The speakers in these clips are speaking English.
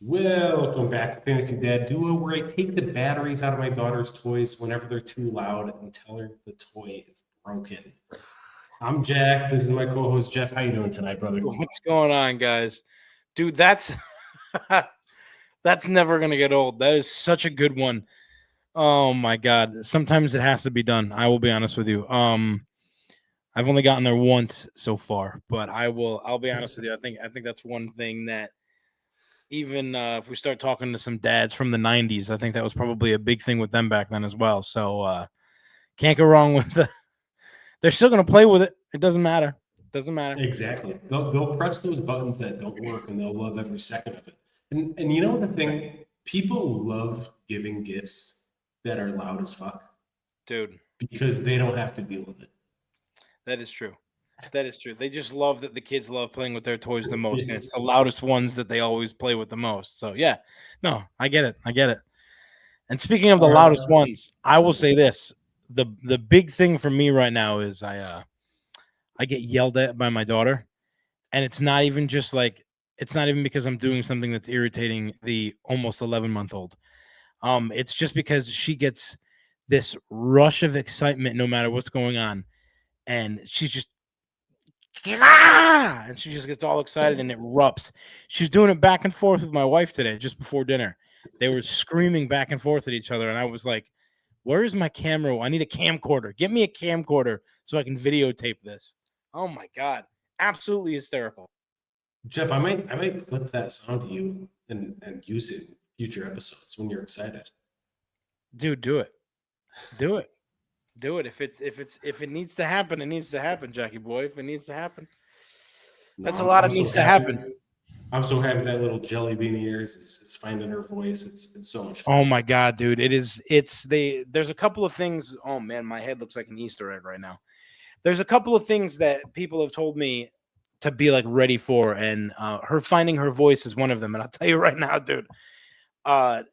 Welcome back to Fantasy Dad Duo, where I take the batteries out of my daughter's toys whenever they're too loud and tell her the toy is broken. I'm Jack. This is my co-host Jeff. How you doing tonight, brother? What's going on, guys? Dude, that's that's never gonna get old. That is such a good one. Oh my god. Sometimes it has to be done. I will be honest with you. I've only gotten there once so far, but I'll be honest with you. I think that's one thing that even if we start talking to some dads from the 90s, I think that was probably a big thing with them back then as well. So can't go wrong with they're still gonna play with it. It doesn't matter. Doesn't matter. Exactly. They'll press those buttons that don't work, and they'll love every second of it. And you know the thing, people love giving gifts that are loud as fuck Dude, because they don't have to deal with it. that is true. That is true. They just love that the kids love playing with their toys the most, and it's the loudest ones that they always play with the most. So yeah, no, I get it. I get it. And speaking of the All right. loudest ones, I will say this: the big thing for me right now is I get yelled at by my daughter, and it's not even just like it's not even because I'm doing something that's irritating the almost 11-month-old. It's just because she gets this rush of excitement no matter what's going on, and she's just "Ah!" and she just gets all excited and it erupts. She's doing it back and forth with my wife today, just before dinner. They were screaming back and forth at each other, and I was like, "Where is my camera? I need a camcorder. Get me a camcorder so I can videotape this." Oh my god, absolutely hysterical, Jeff, I might put that sound to you and use it in future episodes when you're excited. dude. Do it, do it. If it needs to happen, it needs to happen, Jackie boy. If it needs to happen, No, that's a I'm, lot I'm of so needs to happy. happen. I'm so happy that little jelly bean of yours is finding her voice. It's so much Oh fun. my god, dude! It is. It's they. There's a couple of things. Oh man, my head looks like an Easter egg right now. There's a couple of things that people have told me to be like ready for, and her finding her voice is one of them. And I'll tell you right now, dude, uh,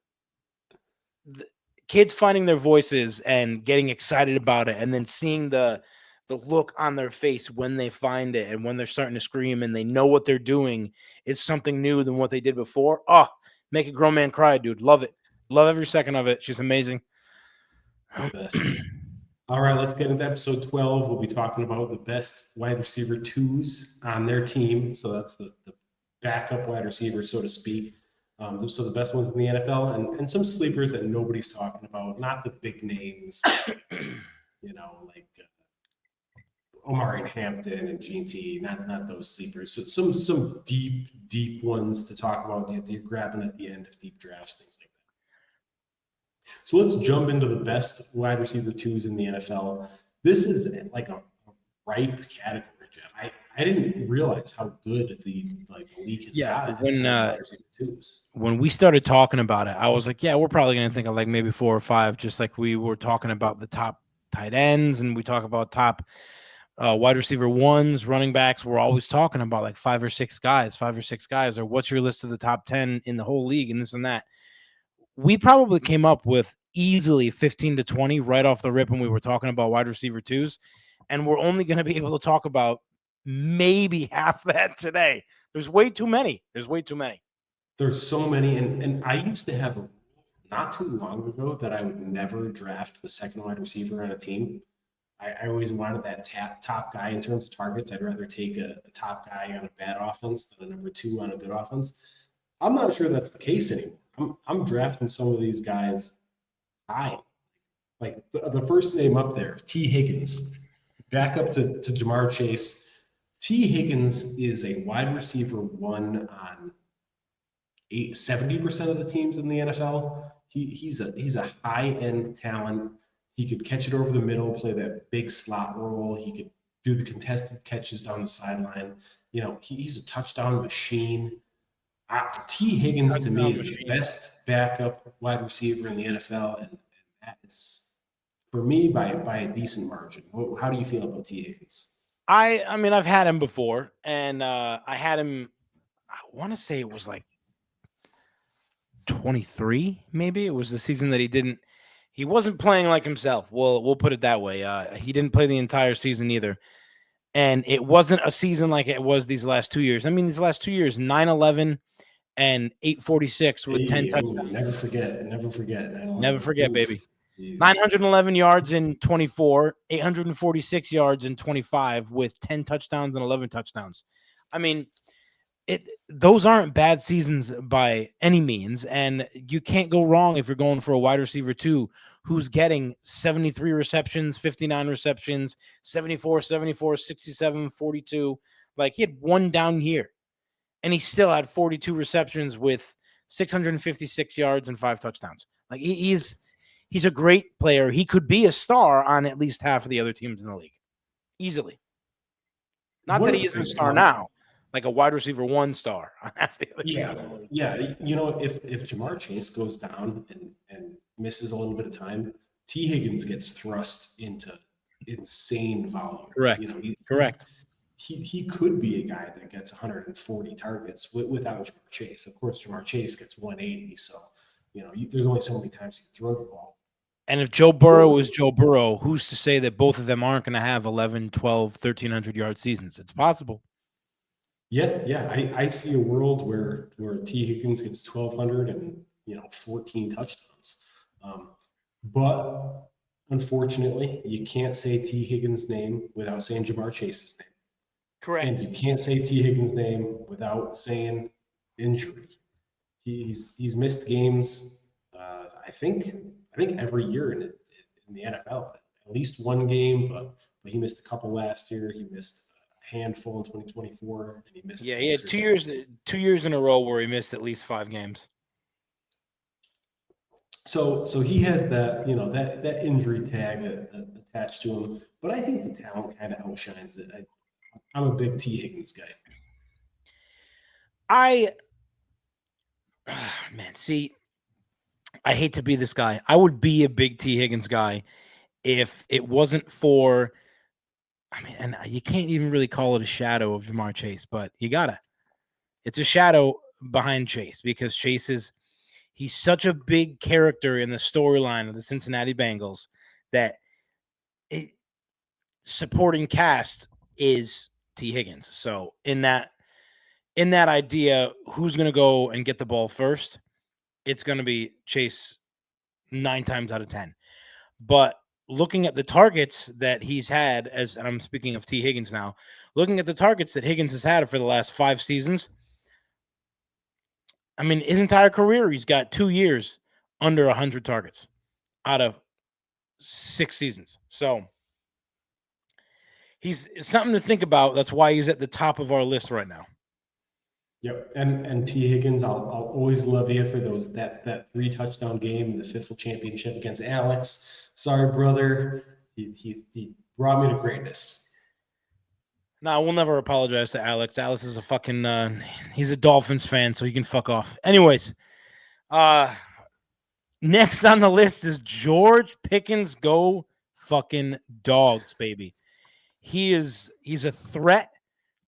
the kids finding their voices and getting excited about it, and then seeing the look on their face when they find it and when they're starting to scream and they know what they're doing is something new than what they did before. Oh, make a grown man cry, dude. Love it. Love every second of it. She's amazing. The best. All right, let's get into episode 12. We'll be talking about the best wide receiver twos on their team. So that's the backup wide receivers, so to speak. So the best ones in the NFL and some sleepers that nobody's talking about, not the big names like Omari and Hampton and GT, not those sleepers. So some deep ones to talk about that you're grabbing at the end of deep drafts, things like that. So let's jump into the best wide receiver twos in the NFL. This is like a ripe category, Jeff. I didn't realize how good the league has Yeah, gotten in terms of wide receiver twos. when we started talking about it, I was like, yeah, we're probably going to think of like maybe 4 or 5, just like we were talking about the top tight ends and we talk about top wide receiver ones, running backs. We're always talking about like 5 or 6 guys, or what's your list of the top 10 in the whole league and this and that. We probably came up with easily 15 to 20 right off the rip when we were talking about wide receiver twos. And we're only going to be able to talk about maybe half that today. There's way too many. There's way too many. There's so many, and I used to have a rule not too long ago that I would never draft the second wide receiver on a team. I always wanted that top guy in terms of targets. I'd rather take a top guy on a bad offense than a number two on a good offense. I'm not sure that's the case anymore. I'm drafting some of these guys high. Like the first name up there, Tee Higgins, back up to Jamar Chase. Tee Higgins is a wide receiver one on 70% of the teams in the NFL. He's a high end talent. He could catch it over the middle, play that big slot role. He could do the contested catches down the sideline. He's a touchdown machine. Tee Higgins to me Touchdown is the machine. best backup wide receiver in the NFL, and that is for me by a decent margin. How do you feel about Tee Higgins? I mean I've had him before, and I had him. I want to say it was like 23, maybe. It was the season that he wasn't playing like himself. We'll put it that way. He didn't play the entire season either. And it wasn't a season like it was these last 2 years. I mean, these last 2 years, 9-11 and 846 with 10 Hey, touchdowns. never forget. Never forget. Never forget, Oof. baby. Jeez. 911 yards in 24, 846 yards in 25 with 10 touchdowns and 11 touchdowns. I mean, those aren't bad seasons by any means, and you can't go wrong if you're going for a wide receiver too who's getting 73 receptions, 59 receptions, 74, 67, 42. Like, he had one down year, and he still had 42 receptions with 656 yards and 5 touchdowns. Like, he's a great player. He could be a star on at least half of the other teams in the league easily. Not that he isn't a star now, like a wide receiver 1 star on half the other teams in the league. Yeah. If Jamar Chase goes down and misses a little bit of time, Tee Higgins gets thrust into insane volume. Correct. Correct. He could be a guy that gets 140 targets without Jamar Chase. Of course, Jamar Chase gets 180, so there's only so many times you can throw the ball. And if Joe Burrow is Joe Burrow, who's to say that both of them aren't going to have 11, 12, 1,300 yard seasons? It's possible. Yeah. I see a world where Tee Higgins gets 1,200 and 14 touchdowns. But unfortunately, you can't say Tee Higgins' name without saying Jamar Chase's name. Correct. And you can't say Tee Higgins' name without saying injury. He's missed games. I think every year in the NFL, at least one game, but he missed a couple last year. He missed a handful in 2024, and he missed. Yeah, he had 2 years in a row where he missed at least 5 games. So he has that that injury tag attached to him, but I think the talent kind of outshines it. I'm a big Tee Higgins guy. See, I hate to be this guy. I would be a big Tee Higgins guy if it wasn't for, and you can't even really call it a shadow of Jamar Chase, but it's a shadow behind Chase because he's such a big character in the storyline of the Cincinnati Bengals that supporting cast is Tee Higgins. So in that idea, who's going to go and get the ball first? It's going to be Chase 9 times out of 10. But looking at the targets that he's had, and I'm speaking of Tee Higgins now, looking at the targets that Higgins has had for the last 5 seasons, his entire career, he's got 2 years under 100 targets out of 6 seasons. So he's something to think about. That's why he's at the top of our list right now. Yep, and Tee Higgins, I'll always love you for that 3 touchdown game in the Fifth championship against Alex. Sorry, brother, he brought me to greatness. No, we'll never apologize to Alex. Alex is a fucking he's a Dolphins fan, so he can fuck off. Anyways, next on the list is George Pickens. Go fucking dogs, baby. He's a threat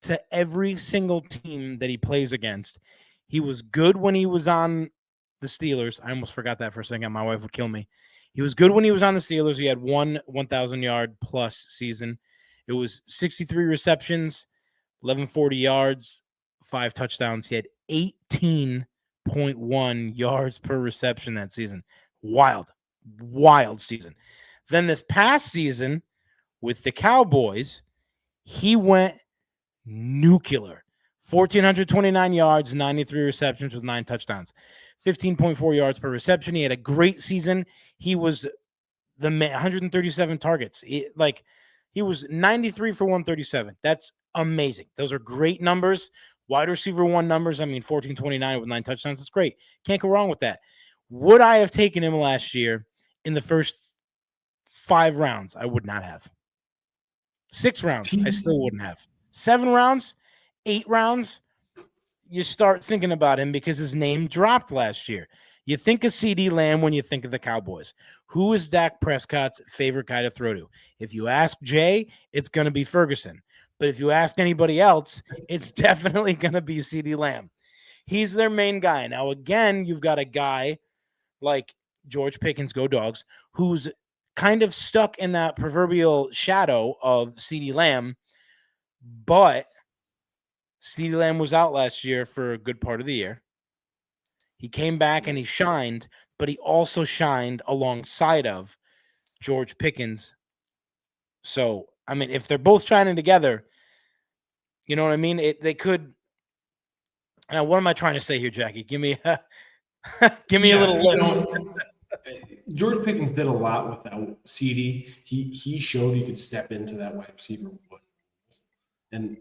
to every single team that he plays against. He was good when he was on the Steelers. I almost forgot that for a second. My wife would kill me. He was good when he was on the Steelers. He had 1,000-yard plus season. It was 63 receptions, 1,140 yards, 5 touchdowns. He had 18.1 yards per reception that season. Wild season. Then this past season with the Cowboys, he went nuclear. 1,429 yards, 93 receptions with 9 touchdowns, 15.4 yards per reception. He had a great season. He was 137 targets. He was 93 for 137. That's amazing. Those are great numbers. Wide receiver 1 numbers. 1,429 with 9 touchdowns. That's great. Can't go wrong with that. Would I have taken him last year in the first 5 rounds? I would not have. 6 rounds, I still wouldn't have. 7 rounds, 8 rounds, you start thinking about him because his name dropped last year. You think of CeeDee Lamb when you think of the Cowboys. Who is Dak Prescott's favorite guy to throw to? If you ask Jay, it's going to be Ferguson. But if you ask anybody else, it's definitely going to be CeeDee Lamb. He's their main guy. Now, again, you've got a guy like George Pickens, go dogs, who's kind of stuck in that proverbial shadow of CeeDee Lamb. But CeeDee Lamb was out last year for a good part of the year. He came back and he shined, but he also shined alongside of George Pickens. So, I mean, if they're both shining together, you know what I mean? They could. Now, what am I trying to say here, Jackie? Give me a little lift. George Pickens did a lot without CD. He showed he could step into that wide receiver one, and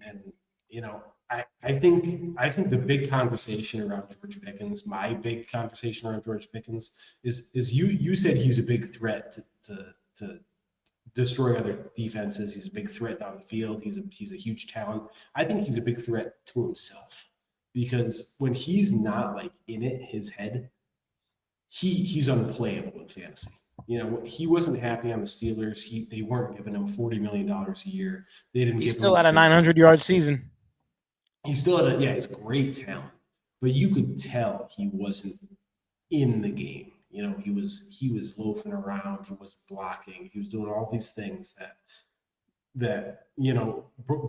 I think the big conversation around George Pickens, my big conversation around George Pickens is you said he's a big threat to destroy other defenses. He's a big threat down the field. He's a huge talent. I think he's a big threat to himself because when he's not like in it, his head, he's unplayable in fantasy. He wasn't happy on the Steelers. They weren't giving him $40 million a year. They didn't. He's give him still at a 900-yard season. He still had he's great talent, but you could tell he wasn't in the game. He was loafing around. He was blocking. He was doing all these things that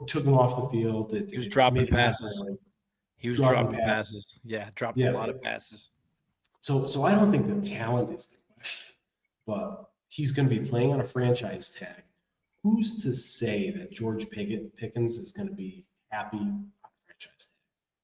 took him off the field. He was dropping passes. Yeah, dropped a lot of passes. So I don't think the talent is the question, but he's going to be playing on a franchise tag. Who's to say that George Pickens is going to be happy on a franchise tag?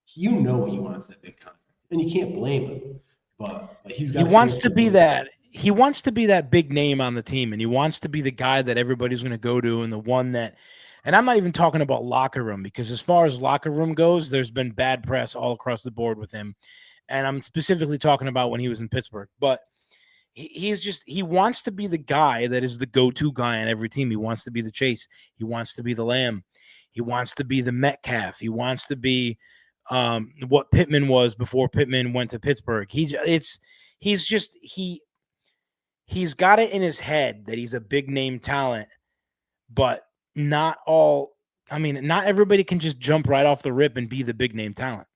He wants that big contract, and you can't blame him. But he wants to be that. He wants to be that big name on the team, and he wants to be the guy that everybody's going to go to, and the one that. And I'm not even talking about locker room, because as far as locker room goes, there's been bad press all across the board with him. And I'm specifically talking about when he was in Pittsburgh. But he wants to be the guy that is the go-to guy on every team. He wants to be the Chase. He wants to be the Lamb. He wants to be the Metcalf. He wants to be what Pittman was before Pittman went to Pittsburgh. He's got it in his head that he's a big name talent, but not everybody can just jump right off the rip and be the big name talent.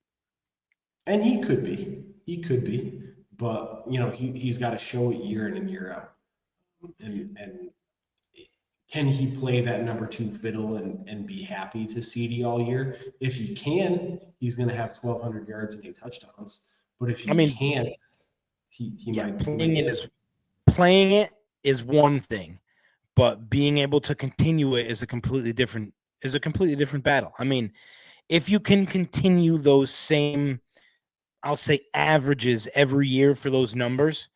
And he could be, but he's got to show it year in and year out. And can he play that number 2 fiddle and be happy to CD all year? If he can, he's going to have 1,200 yards and 8 touchdowns. But if he can't, he might playing it is one thing, but being able to continue it is a completely different battle. I mean, if you can continue those same, I'll say, averages every year for those numbers,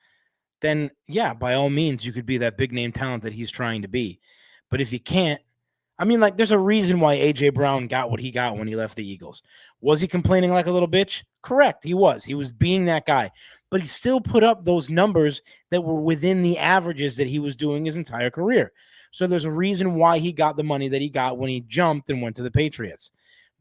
then yeah, by all means, you could be that big name talent that he's trying to be. But if you can't, there's a reason why A.J. Brown got what he got when he left the Eagles. Was he complaining like a little bitch? Correct, he was. He was being that guy. But he still put up those numbers that were within the averages that he was doing his entire career. So there's a reason why he got the money that he got when he jumped and went to the Patriots.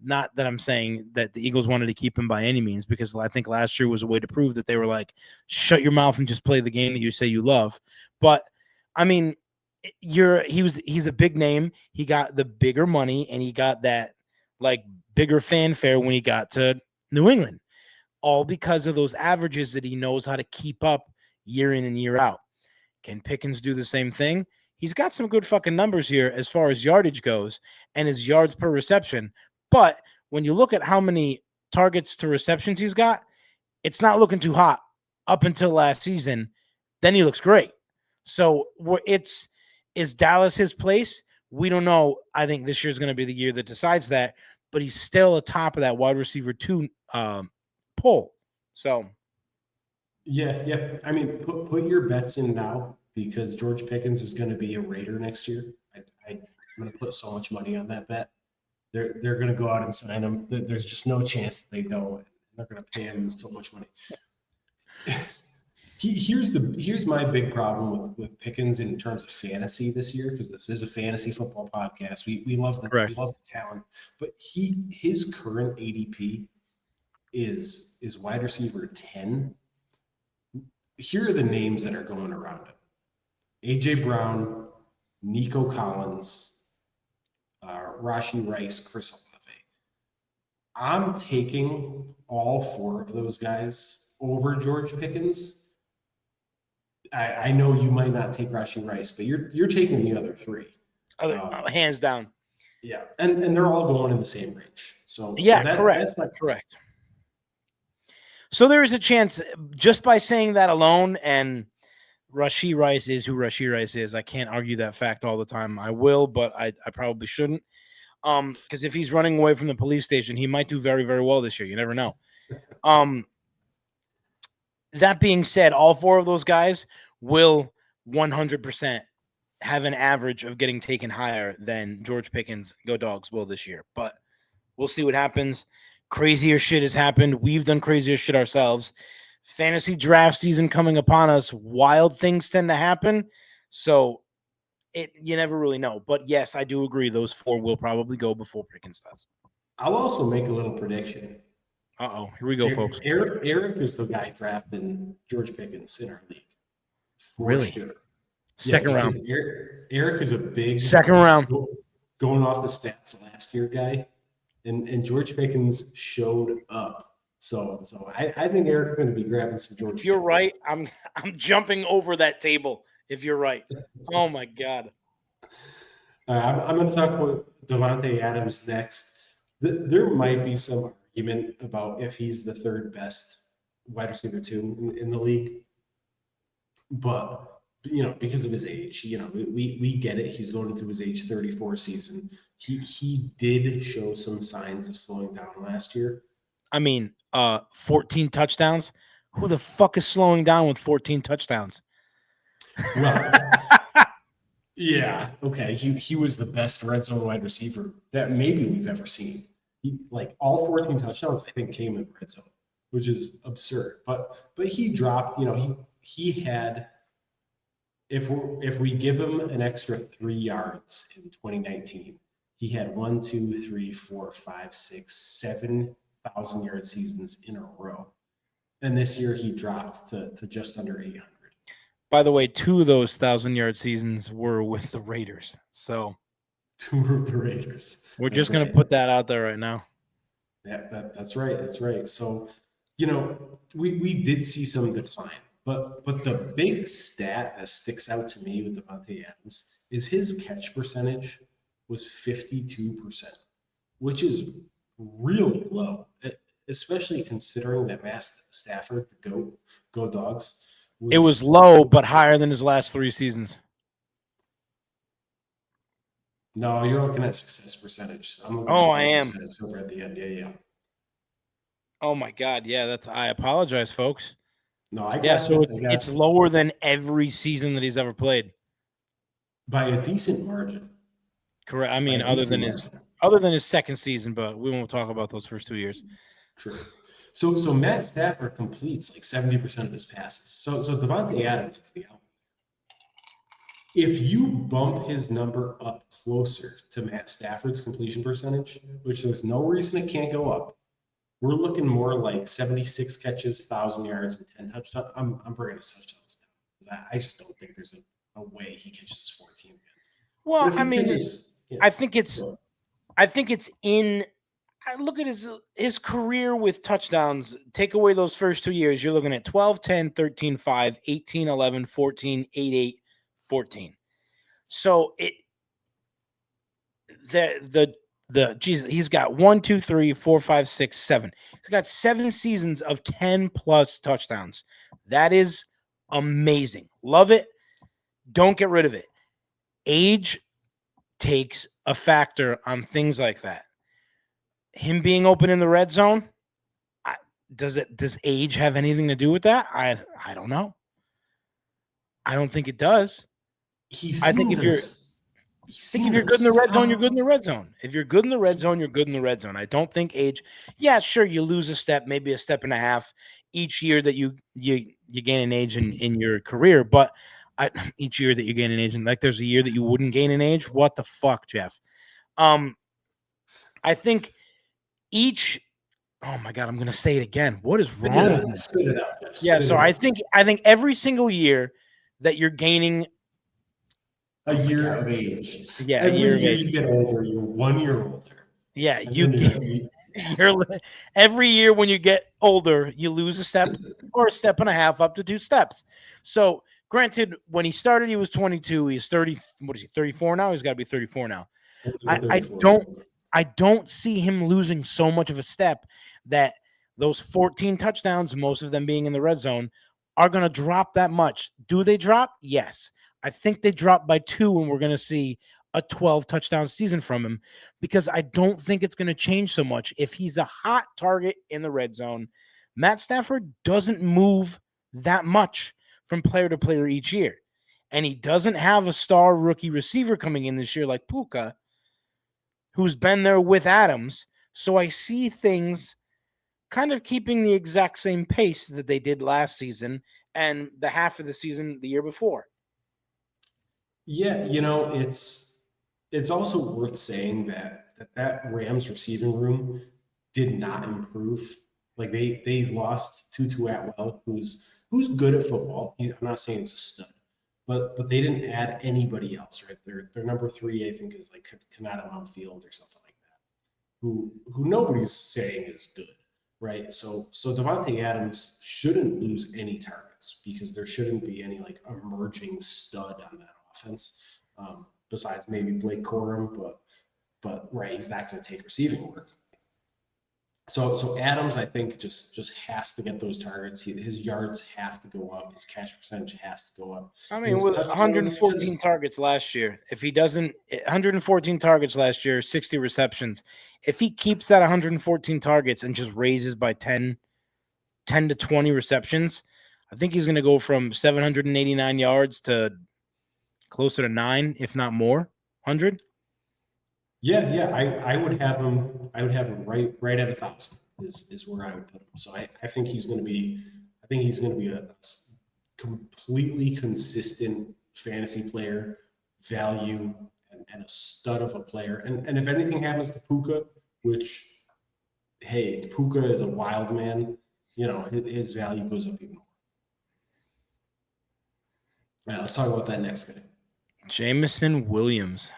Not that I'm saying that the Eagles wanted to keep him by any means, because I think last year was a way to prove that they were like, shut your mouth and just play the game that you say you love. But he's a big name. He got the bigger money, and he got that bigger fanfare when he got to New England, all because of those averages that he knows how to keep up year in and year out. Can Pickens do the same thing? He's got some good fucking numbers here as far as yardage goes and his yards per reception. But when you look at how many targets to receptions he's got, it's not looking too hot up until last season. Then he looks great. So is Dallas his place? We don't know. I think this year's going to be the year that decides that. But he's still atop of that wide receiver 2 poll. So. Yeah. Put your bets in now, because George Pickens is going to be a Raider next year. I'm going to put so much money on that bet. They're going to go out and sign him. There's just no chance that they don't. They're going to pay him so much money. Here's my big problem with Pickens in terms of fantasy this year, because this is a fantasy football podcast. We love the talent, but his current ADP is wide receiver 10. Here are the names that are going around him: A.J. Brown, Nico Collins, Rashid Rice, Chris Olave. I'm taking all 4 of those guys over George Pickens. I know you might not take Rashid Rice, but you're taking the other 3. Hands down. Yeah, and they're all going in the same range. So correct. Correct. So there is a chance just by saying that alone, and Rashid Rice is who Rashid Rice is. I can't argue that fact all the time. I will, but I probably shouldn't. Because if he's running away from the police station, he might do very, very well this year. You never know. That being said, all four of those guys will 100% have an average of getting taken higher than George Pickens, go Dogs, will this year. But we'll see what happens. Crazier shit has happened. We've done crazier shit ourselves. Fantasy draft season coming upon us. Wild things tend to happen. So you never really know. But yes, I do agree. Those four will probably go before Pickens does. I'll also make a little prediction. Uh-oh. Here we go, folks. Eric is the guy drafting George Pickens in our league. Really? Sure. Second round. Eric is a big second round. Going off the stats last year guy. And George Pickens showed up. So I think Eric's going to be grabbing some George. If you're Pickens. right, I'm jumping over that table. If you're right, oh my god. I'm going to talk about Davante Adams next. There might be some argument about if he's the third best wide receiver two in the league, but because of his age, we get it. He's going into his age 34 season. He did show some signs of slowing down last year. I mean, 14 touchdowns. Who the fuck is slowing down with 14 touchdowns? Well, yeah, okay. He was the best red zone wide receiver that maybe we've ever seen. All 14 touchdowns, I think, came in red zone, which is absurd. But he dropped. He had. If we give him an extra 3 yards in 2019, he had 1, 2, 3, 4, 5, 6, 7,000-yard seasons in a row. And this year he dropped to just under 800. By the way, 2 of those 1,000-yard seasons were with the Raiders. So 2 were with the Raiders. We're just going to put that out there right now. Yeah, that's right. That's right. So, we did see some decline. But the big stat that sticks out to me with Davante Adams is his catch percentage was 52%, which is really low, especially considering that Matt Stafford, the Go Dogs. It was low, but higher than his last 3 seasons. No, you're looking at success percentage. I'm looking at I am. Percentage over at the end. Yeah. Oh my God. Yeah, I apologize, folks. No, I got so it's lower than every season that he's ever played. By a decent margin. Correct. I mean, other than his second season, but we won't talk about those first 2 years. True. So Matt Stafford completes 70% of his passes. So Davante Adams is the outlier. If you bump his number up closer to Matt Stafford's completion percentage, which there's no reason it can't go up, we're looking more like 76 catches, 1,000 yards, and 10 touchdowns. I'm bringing his touchdowns down. I just don't think there's a way he catches 14 again. Well, I mean, I think it's in. Look at his career with touchdowns. Take away those first 2 years, you're looking at 12, 10, 13, 5, 18, 11, 14, 8, 8, 14. So he's got 1, 2, 3, 4, 5, 6, 7. He's got 7 seasons of 10 plus touchdowns. That is amazing. Love it. Don't get rid of it. Age takes a factor on things like that. Him being open in the red zone, does age have anything to do with that? I don't know. I don't think it does. I think if you're good in the red zone, you're good in the red zone. If you're good in the red zone, you're good in the red zone. I don't think age. Yeah, sure, you lose a step, maybe a step and a half each year that you gain an age in your career, but each year that you gain an age, and there's a year that you wouldn't gain an age. What the fuck, Jeff? I think each. Oh my God, I'm gonna say it again. What is wrong with me? Yeah, so I think every single year that you're gaining a year of age. Yeah, every year you get older, you're 1 year older. Yeah, every year when you get older, you lose a step or a step and a half up to 2 steps. So, granted, when he started, he was 22. He's 30. What is he? 34 now. He's got to be 34 now. I don't see him losing so much of a step that those 14 touchdowns, most of them being in the red zone, are going to drop that much. Do they drop? Yes. I think they drop by 2, and we're going to see a 12 touchdown season from him, because I don't think it's going to change so much. If he's a hot target in the red zone, Matt Stafford doesn't move that much from player to player each year. And he doesn't have a star rookie receiver coming in this year like Puka, who's been there with Adams. So I see things kind of keeping the exact same pace that they did last season and the half of the season the year before. Yeah, it's also worth saying that Rams receiving room did not improve. Like they lost Tutu Atwell, who's good at football. I'm not saying it's a stud, but they didn't add anybody else, right? Their number 3, I think, is like Kanata on field or something like that, who nobody's saying is good, right? So Davante Adams shouldn't lose any targets because there shouldn't be any like emerging stud on that offense, besides maybe Blake Corum, but right, he's not going to take receiving work. So Adams, I think, just has to get those targets. His yards have to go up. His catch percentage has to go up. I And mean, his with touchdowns 114 targets last year, if he doesn't, 114 targets last year, 60 receptions, if he keeps that 114 targets and just raises by 10 to 20 receptions, I think he's going to go from 789 yards to closer to 9, if not more, 100. Yeah. I would have him. I would have him right at 1,000 is where I would put him. So I think he's going to be. I think he's going to be a completely consistent fantasy player, value, and a stud of a player. And if anything happens to Puka, which hey, Puka is a wild man, his value goes up even more. All right, let's talk about that next guy. Jameson Williams.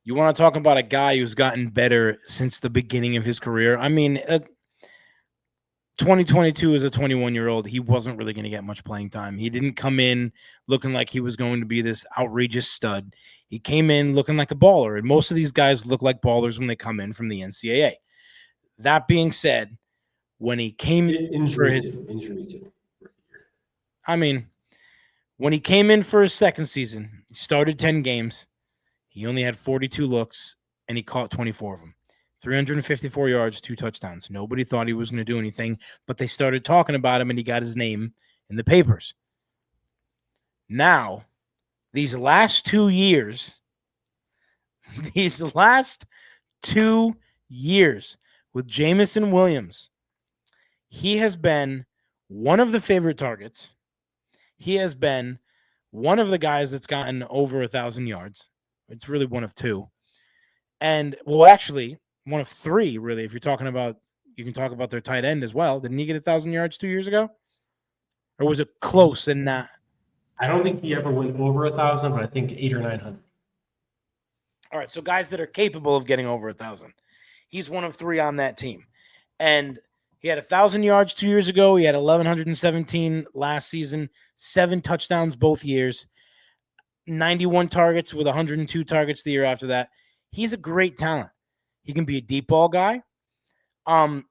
You want to talk about a guy who's gotten better since the beginning of his career? I mean, 2022 as a 21-year-old, he wasn't really going to get much playing time. He didn't come in looking like he was going to be this outrageous stud. He came in looking like a baller, and most of these guys look like ballers when they come in from the NCAA. That being said, when he came injury too. I mean, when he came in for his second season, he started 10 games. He only had 42 looks, and he caught 24 of them. 354 yards, 2 touchdowns. Nobody thought he was going to do anything, but they started talking about him, and he got his name in the papers. Now, these last 2 years with Jameson Williams, he has been one of the favorite targets. He has been one of the guys that's gotten over 1,000 yards. It's really one of 2. And, well, actually, one of 3, really, if you're talking about, you can talk about their tight end as well. Didn't he get 1,000 yards 2 years ago? Or was it close and not? I don't think he ever went over 1,000, but I think 800 or 900. All right, so guys that are capable of getting over 1,000. He's one of 3 on that team. And he had 1,000 yards 2 years ago. He had 1,117 last season, 7 touchdowns both years, 91 targets with 102 targets the year after that. He's a great talent. He can be a deep ball guy. I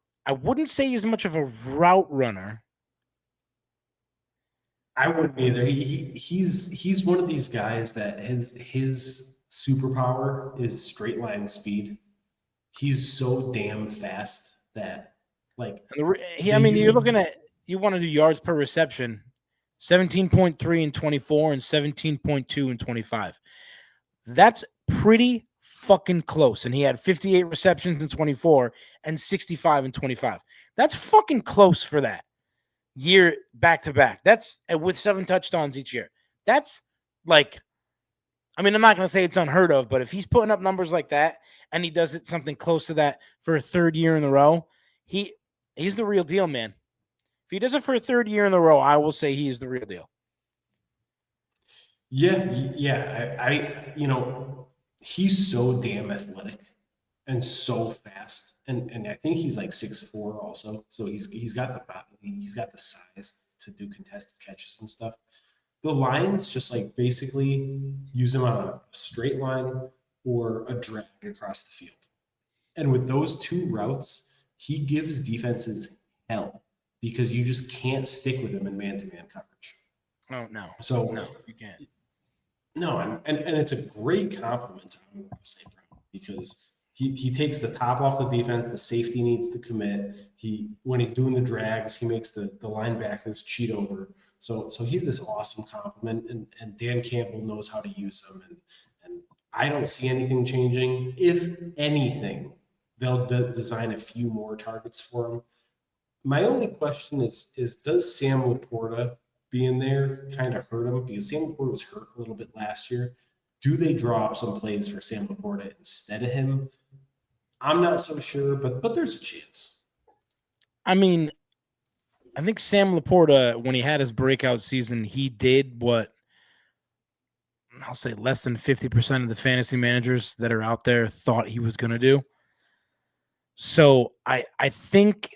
wouldn't say he's much of a route runner. I wouldn't either. He's one of these guys that his superpower is straight line speed. He's so damn fast that you're looking at, you want to do yards per reception, 17.3 in 24 and 17.2 in 25. That's pretty fucking close. And he had 58 receptions in 24 and 65 in 25. That's fucking close for that year back to back. That's with 7 touchdowns each year. That's like, I mean, I'm not going to say it's unheard of, but if he's putting up numbers like that and he does it something close to that for a 3rd year in a row, he's the real deal, man. If he does it for a 3rd year in a row, I will say he is the real deal. Yeah. He's so damn athletic and so fast, and I think he's like 6'4" also. So he's got the size to do contested catches and stuff. The Lions just like basically use him on a straight line or a drag across the field. And with those 2 routes, he gives defenses hell because you just can't stick with him in man-to-man coverage. Oh no, So no, you can't. no, and it's a great compliment to St. Brown because he takes the top off the defense. The safety needs to commit. When he's doing the drags, he makes the linebackers cheat over. So he's this awesome compliment, and Dan Campbell knows how to use him, and I don't see anything changing. If anything, they'll design a few more targets for him. My only question is does Sam Laporta being there kind of hurt him? Because Sam Laporta was hurt a little bit last year. Do they draw up some plays for Sam Laporta instead of him? I'm not so sure, but there's a chance. I mean, I think Sam Laporta, when he had his breakout season, he did what I'll say less than 50% of the fantasy managers that are out there thought he was going to do. So I think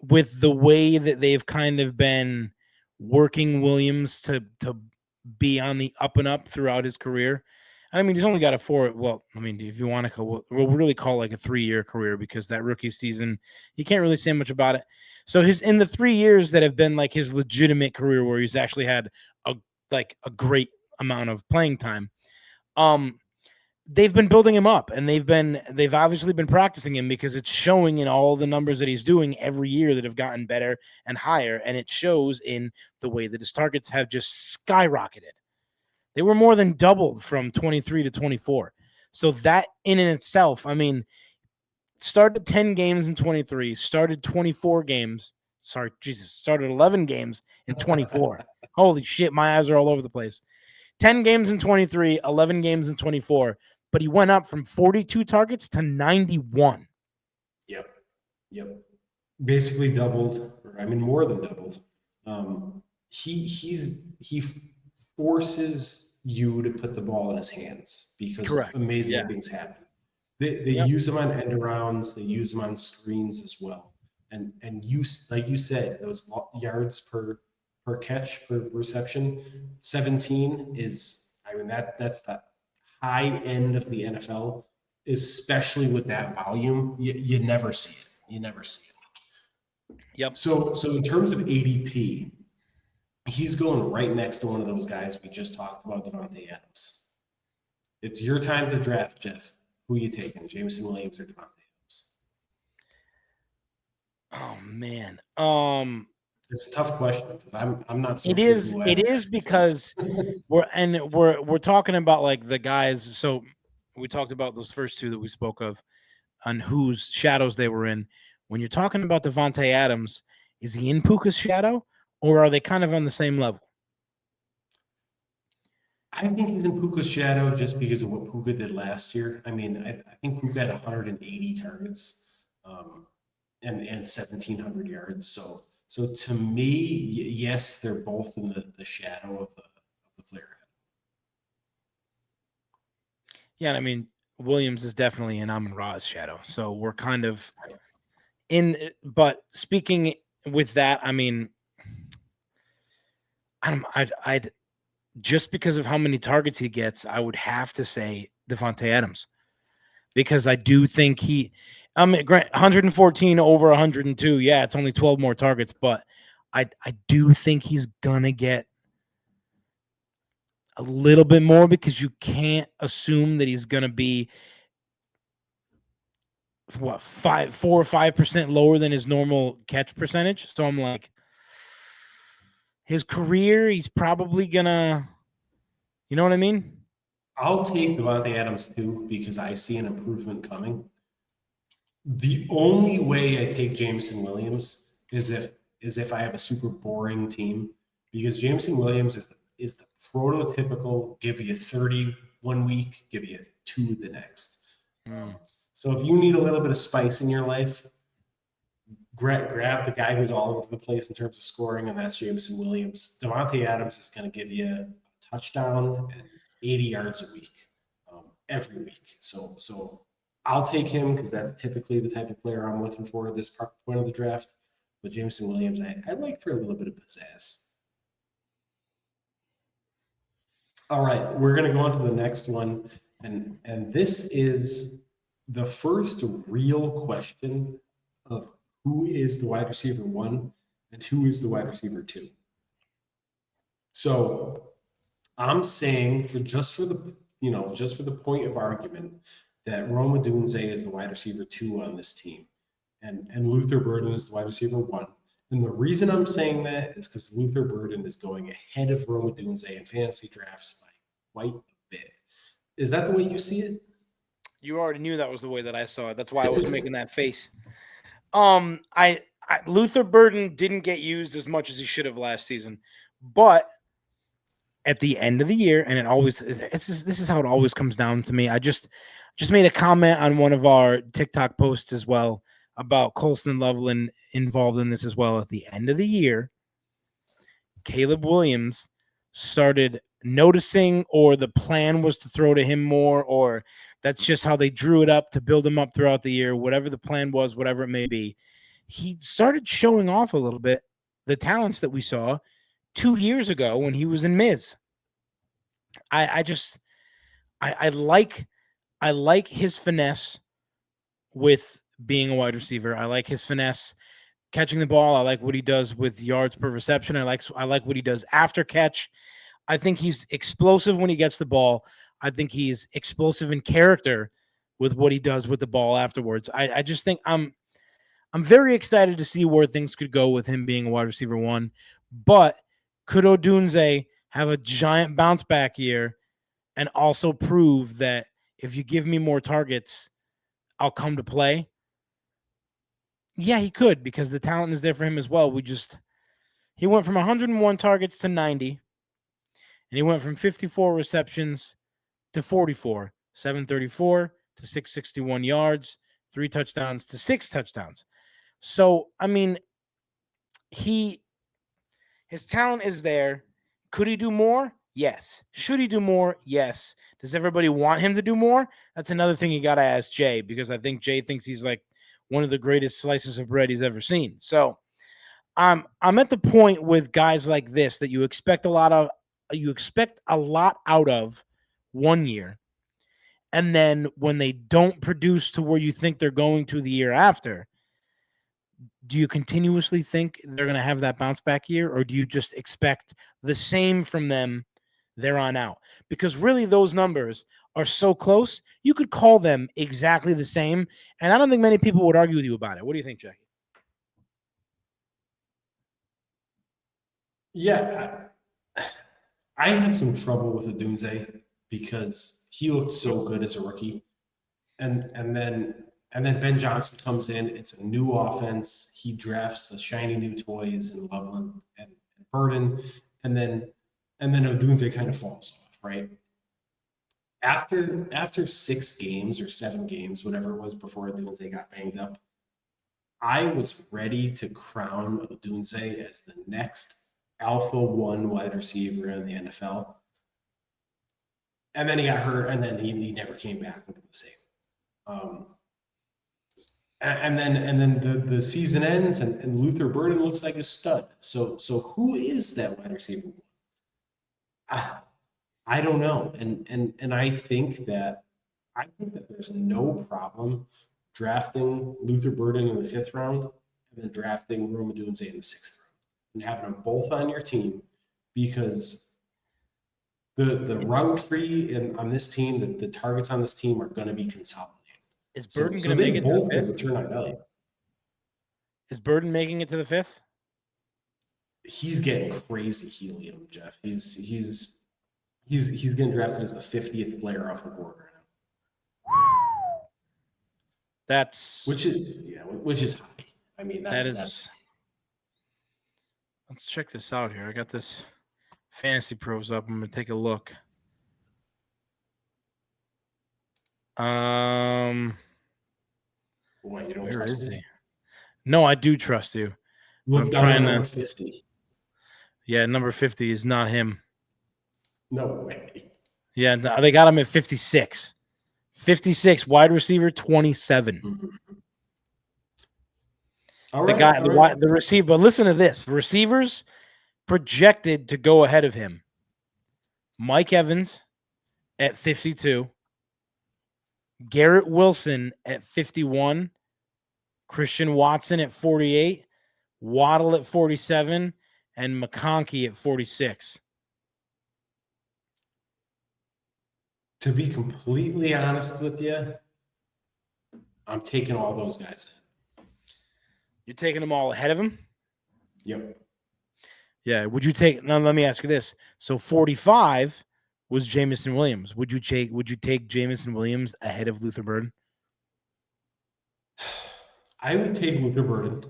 with the way that they've kind of been working Williams to be on the up and up throughout his career. I mean, he's only got if you want to we'll really call it like a 3-year career because that rookie season, you can't really say much about it. So in the 3 years that have been like his legitimate career where he's actually had a great amount of playing time. They've been building him up and they've obviously been practicing him because it's showing in all the numbers that he's doing every year that have gotten better and higher. And it shows in the way that his targets have just skyrocketed. They were more than doubled from 23 to 24. So that in and itself, I mean, started 10 games in 23, started 24 games. Started 11 games in 24. Holy shit, my eyes are all over the place. 10 games in 23, 11 games in 24. But he went up from 42 targets to 91. Yep. Basically doubled, more than doubled. He forces you to put the ball in his hands because Correct. amazing things happen. They use him on end arounds, they use him on screens as well. And you, like you said, those yards per catch per reception, 17 is, that's the high end of the NFL, especially with that volume. You never see it. Yep. So in terms of ADP, he's going right next to one of those guys we just talked about, Davante Adams. It's your time to draft, Jeff. Who are you taking, Jameson Williams or Davante Adams? Oh man. It's a tough question because I'm not so It sure is who I it would is draft because we're talking about like the guys. So we talked about those first two that we spoke of on whose shadows they were in. When you're talking about Davante Adams, is he in Puka's shadow or are they kind of on the same level? I think he's in Puka's shadow just because of what Puka did last year. I think Puka had 180 targets and 1,700 yards. So to me, yes, they're both in the shadow of the player. Yeah, I mean, Williams is definitely in Amon-Ra's shadow. So we're kind of in, but speaking with that, I mean, I'd just because of how many targets he gets, I would have to say Davante Adams because I do think 114 over 102. Yeah, it's only 12 more targets, but I do think he's gonna get a little bit more because you can't assume that he's gonna be 4 or 5% lower than his normal catch percentage. So I'm like, his career, he's probably gonna, you know what I mean? I'll take Davante Adams too because I see an improvement coming. The only way I take Jameson Williams is if I have a super boring team because Jameson Williams is the prototypical give you 30 one week, give you 2 the next. So if you need a little bit of spice in your life, grab the guy who's all over the place in terms of scoring, and that's Jameson Williams. Davante Adams is going to give you a touchdown and 80 yards a week, every week. So I'll take him because that's typically the type of player I'm looking for at this point of the draft. But Jameson Williams, I like for a little bit of pizzazz. All right, we're going to go on to the next one, and this is the first real question of who is the wide receiver 1 and who is the wide receiver 2. So I'm saying just for the point of argument that Rome Odunze is the wide receiver 2 on this team, and Luther Burden is the wide receiver 1. And the reason I'm saying that is because Luther Burden is going ahead of Rome Odunze in fantasy drafts by quite a bit. Is that the way you see it? You already knew that was the way that I saw it. That's why I was making that face. I Luther Burden didn't get used as much as he should have last season, but at the end of the year, and this is how it always comes down to me. I just made a comment on one of our TikTok posts as well about Colston Loveland involved in this as well. At the end of the year, Caleb Williams started noticing, or the plan was to throw to him more, or that's just how they drew it up to build him up throughout the year, whatever the plan was, whatever it may be. He started showing off a little bit the talents that we saw 2 years ago when he was in Miz. I like his finesse with being a wide receiver. I like his finesse catching the ball. I like what he does with yards per reception. I like what he does after catch. I think he's explosive when he gets the ball. I think he's explosive in character with what he does with the ball afterwards. I just think I'm very excited to see where things could go with him being a wide receiver 1. But could Odunze have a giant bounce back year and also prove that if you give me more targets, I'll come to play? Yeah, he could, because the talent is there for him as well. He went from 101 targets to 90, and he went from 54 receptions to 44, 734 to 661 yards, 3 touchdowns to 6 touchdowns. So, I mean, his talent is there. Could he do more? Yes. Should he do more? Yes. Does everybody want him to do more? That's another thing you got to ask Jay, because I think Jay thinks he's like one of the greatest slices of bread he's ever seen. So I'm at the point with guys like this that you expect a lot out of 1 year. And then when they don't produce to where you think they're going to the year after, do you continuously think they're going to have that bounce back year, or do you just expect the same from them there on out? Because really those numbers are so close, you could call them exactly the same, and I don't think many people would argue with you about it. What do you think, Jackie? Yeah, I have some trouble with Odunze because he looked so good as a rookie, and then Ben Johnson comes in. It's a new offense. He drafts the shiny new toys in Loveland and Burden, and then Odunze kind of falls off, right? After 6 games or 7 games, whatever it was before Odunze got banged up, I was ready to crown Odunze as the next Alpha 1 wide receiver in the NFL. And then he got hurt, and then he never came back looking the same. And then the season ends, and Luther Burden looks like a stud. So who is that wide receiver? I don't know, and I think that there's no problem drafting Luther Burden in the 5th round and then drafting Rome Odunze in the 6th round and having them both on your team, because the route tree on this team, the targets on this team are going to be consolidated. Is Burden So going to they make it to both the will 5th? return on value. Is Burden making it to the 5th? He's getting crazy helium, Jeff. He's getting drafted as the 50th player off the board right now. Which is high. I mean, that's. Let's check this out here. I got this Fantasy Pros up. I'm gonna take a look. What, you don't Where trust is me? he? No, I do trust you. Look down at number 50. Yeah, number 50 is not him. No way. Yeah, they got him at 56. 56, wide receiver 27. Mm-hmm. The receiver. But listen to this: the receivers projected to go ahead of him. Mike Evans at 52. Garrett Wilson at 51. Christian Watson at 48, Waddle at 47, and McConkey at 46. To be completely honest with you, I'm taking all those guys in. You're taking them all ahead of him? Yep. Yeah. Would you take? Now, let me ask you this. So 45 was Jameson Williams. Would you take Jameson Williams ahead of Luther Burden? I would take Luther Burden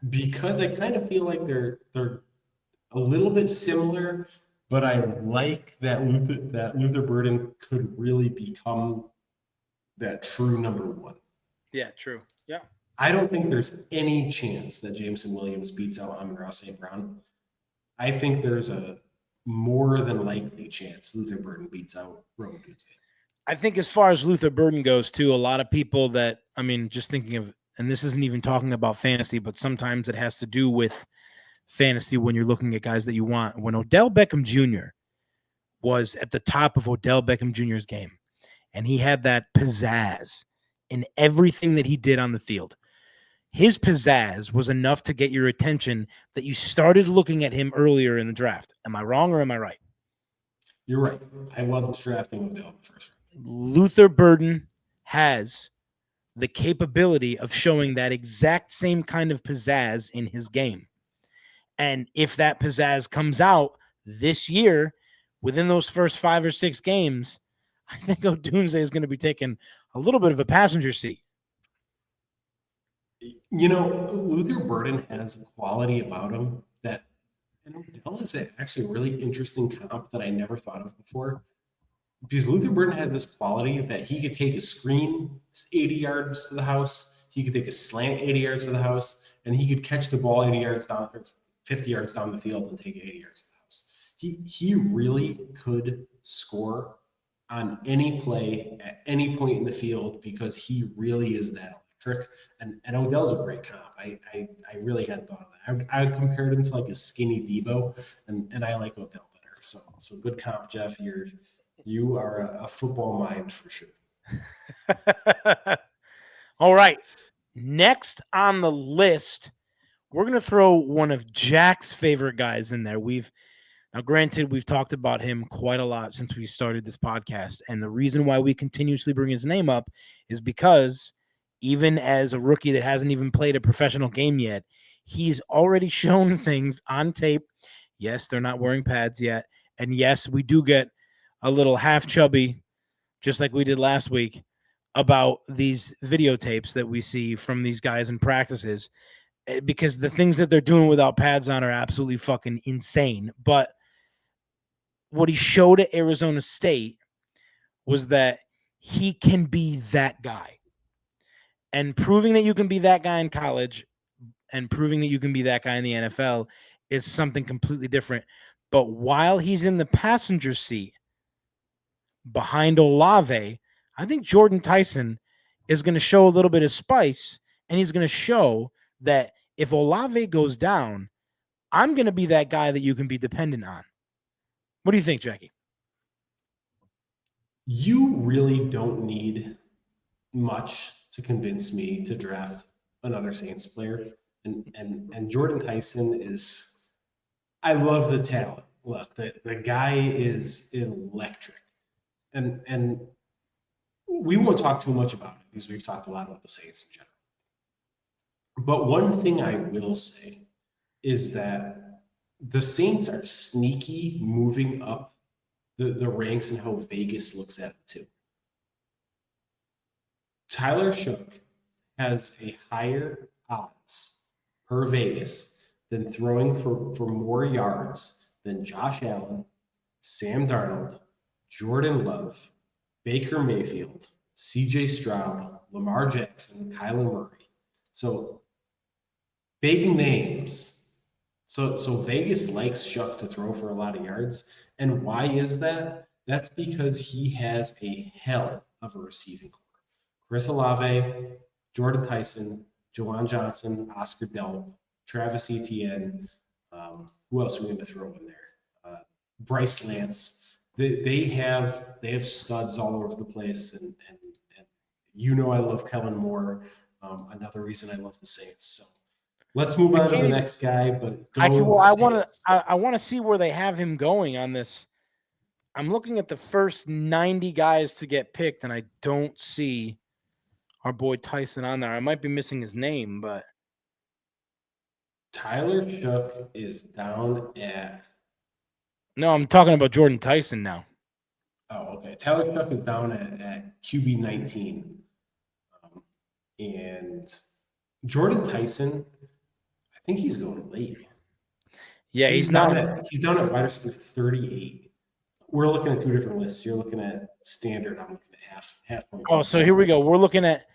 because I kind of feel like they're a little bit similar, but I like that Luther Burden could really become that true number one. Yeah, true. Yeah. I don't think there's any chance that Jameson Williams beats out Amon-Ra St. Brown. I think there's a more than likely chance Luther Burden beats out Odunze. I think as far as Luther Burden goes, too, a lot of people that, I mean, just thinking of, and this isn't even talking about fantasy, but sometimes it has to do with fantasy when you're looking at guys that you want. When Odell Beckham Jr. was at the top of Odell Beckham Jr.'s game, and he had that pizzazz in everything that he did on the field. His pizzazz was enough to get your attention that you started looking at him earlier in the draft. Am I wrong or am I right? You're right. I love drafting Odell for sure. Luther Burden has the capability of showing that exact same kind of pizzazz in his game. And if that pizzazz comes out this year, within those first 5 or 6 games, I think Odunze is going to be taking a little bit of a passenger seat. You know, Luther Burden has a quality about him that, and Odell is actually a really interesting comp that I never thought of before. Because Luther Burden has this quality that he could take a screen 80 yards to the house, he could take a slant 80 yards to the house, and he could catch the ball 80 yards down, or 50 yards down the field and take it 80 yards to the house. He really could score on any play at any point in the field because he really is that electric. And Odell's a great comp. I really hadn't thought of that. I would compare him to like a skinny Debo, and I like Odell better. So good comp, Jeff. You are a football mind for sure. All right. Next on the list, we're going to throw one of Jack's favorite guys in there. Now, granted, we've talked about him quite a lot since we started this podcast. And the reason why we continuously bring his name up is because even as a rookie that hasn't even played a professional game yet, he's already shown things on tape. Yes, they're not wearing pads yet. And yes, we do get a little half chubby, just like we did last week, about these videotapes that we see from these guys in practices, because the things that they're doing without pads on are absolutely fucking insane. But what he showed at Arizona State was that he can be that guy. And proving that you can be that guy in college and proving that you can be that guy in the NFL is something completely different. But while he's in the passenger seat behind Olave, I think Jordan Tyson is going to show a little bit of spice, and he's going to show that if Olave goes down, I'm going to be that guy that you can be dependent on. What do you think, Jackie? You really don't need much to convince me to draft another Saints player. And Jordan Tyson is, I love the talent. Look, the guy is electric. And we won't talk too much about it because we've talked a lot about the Saints in general. But one thing I will say is that the Saints are sneaky moving up the ranks and how Vegas looks at it too. Tyler Shook has a higher odds per Vegas than throwing for more yards than Josh Allen, Sam Darnold, Jordan Love, Baker Mayfield, CJ Stroud, Lamar Jackson, Kyler Murray. So big names. So Vegas likes Shook to throw for a lot of yards. And why is that? That's because he has a hell of a receiving core. Chris Olave, Jordan Tyson, Jawan Johnson, Oscar Delp, Travis Etienne. Who else are we going to throw in there? Bryce Lance. They have studs all over the place, and You know I love Kellen Moore. Another reason I love the Saints. So let's move on to the next guy. But go Saints. I want to see where they have him going on this. I'm looking at the first 90 guys to get picked, and I don't see our boy Tyson on there. I might be missing his name, but Tyler Shook is down at. No, I'm talking about Jordan Tyson now. Oh, okay. Tyler Shook is down at QB 19. And Jordan Tyson, I think he's going late. Yeah, he's down at wide receiver 38. We're looking at two different lists. You're looking at standard. I'm looking at half point. Oh, so here we go. We're looking at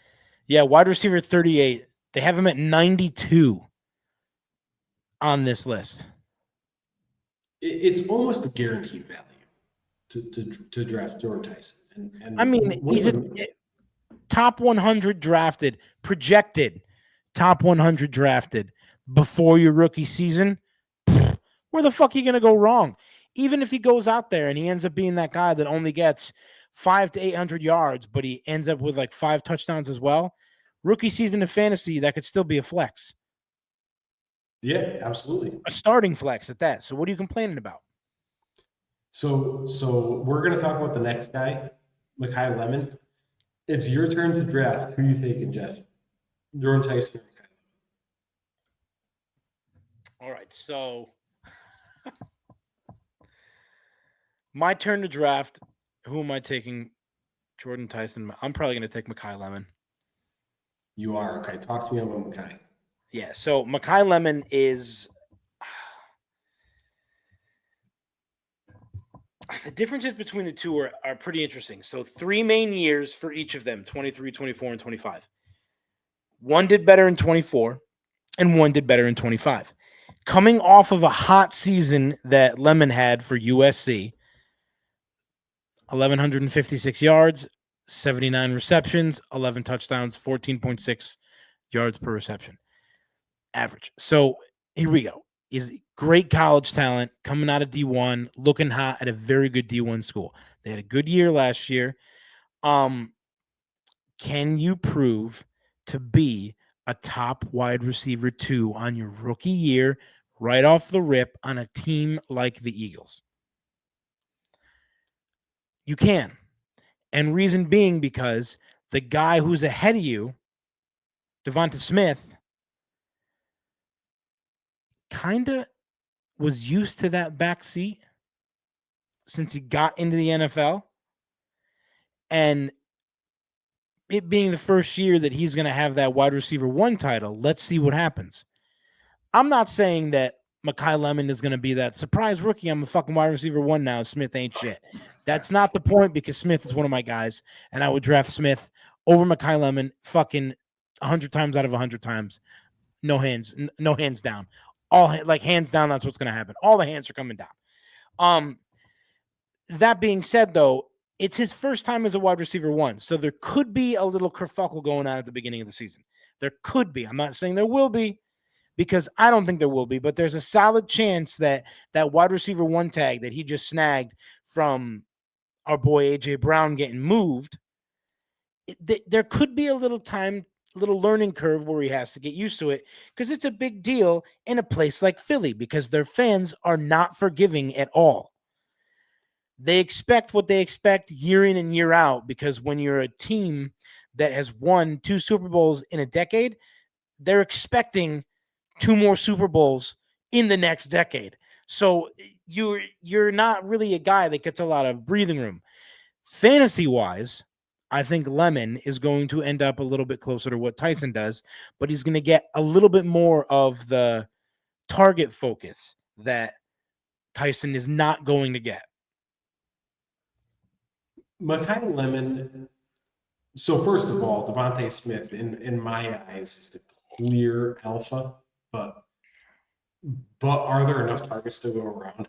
wide receiver 38. They have him at 92 on this list. It's almost a guaranteed value to draft Jordan Tyson. And I mean, he's a top 100 drafted, projected top 100 drafted before your rookie season. Where the fuck are you going to go wrong? Even if he goes out there and he ends up being that guy that only gets 500 to 800 yards, but he ends up with like 5 touchdowns as well, rookie season of fantasy, that could still be a flex. Yeah, absolutely. A starting flex at that. So what are you complaining about? So we're going to talk about the next guy, Mekhi Lemon. It's your turn to draft. Who are you taking, Jeff? Jordan Tyson or Mekhi Lemon? All right, so my turn to draft. Who am I taking? Jordan Tyson. I'm probably going to take Mekhi Lemon. You are. Okay, talk to me about Mekhi. Yeah, so Mekhi Lemon is the differences between the two are pretty interesting. So 3 main years for each of them, 23, 24, and 25. One did better in 24, and one did better in 25. Coming off of a hot season that Lemon had for USC, 1,156 yards, 79 receptions, 11 touchdowns, 14.6 yards per reception. Average. So here we go. Is great college talent coming out of D1, looking hot at a very good D1 school. They had a good year last year. Can you prove to be a top wide receiver 2 on your rookie year right off the rip on a team like the Eagles? You can. And reason being because the guy who's ahead of you, Devonta Smith, kind of was used to that back seat since he got into the NFL. And it being the first year that he's going to have that wide receiver 1 title, let's see what happens. I'm not saying that Mekhi Lemon is going to be that surprise rookie. I'm a fucking wide receiver 1 now. Smith ain't shit. That's not the point because Smith is one of my guys, and I would draft Smith over Mekhi Lemon fucking 100 times out of 100 times. No hands down. Hands down, that's what's going to happen. All the hands are coming down. That being said, though, it's his first time as a wide receiver 1, so there could be a little kerfuffle going on at the beginning of the season. There could be. I'm not saying there will be, because I don't think there will be, but there's a solid chance that wide receiver 1 tag that he just snagged from our boy A.J. Brown getting moved, there could be a little learning curve where he has to get used to it, because it's a big deal in a place like Philly because their fans are not forgiving at all. They expect what they expect year in and year out, because when you're a team that has won 2 Super Bowls in a decade, they're expecting 2 more Super Bowls in the next decade. So you're not really a guy that gets a lot of breathing room. Fantasy-wise, I think Lemon is going to end up a little bit closer to what Tyson does, but he's going to get a little bit more of the target focus that Tyson is not going to get. Mekhi Lemon. So first of all, Devonta Smith, in my eyes, is the clear alpha. But are there enough targets to go around?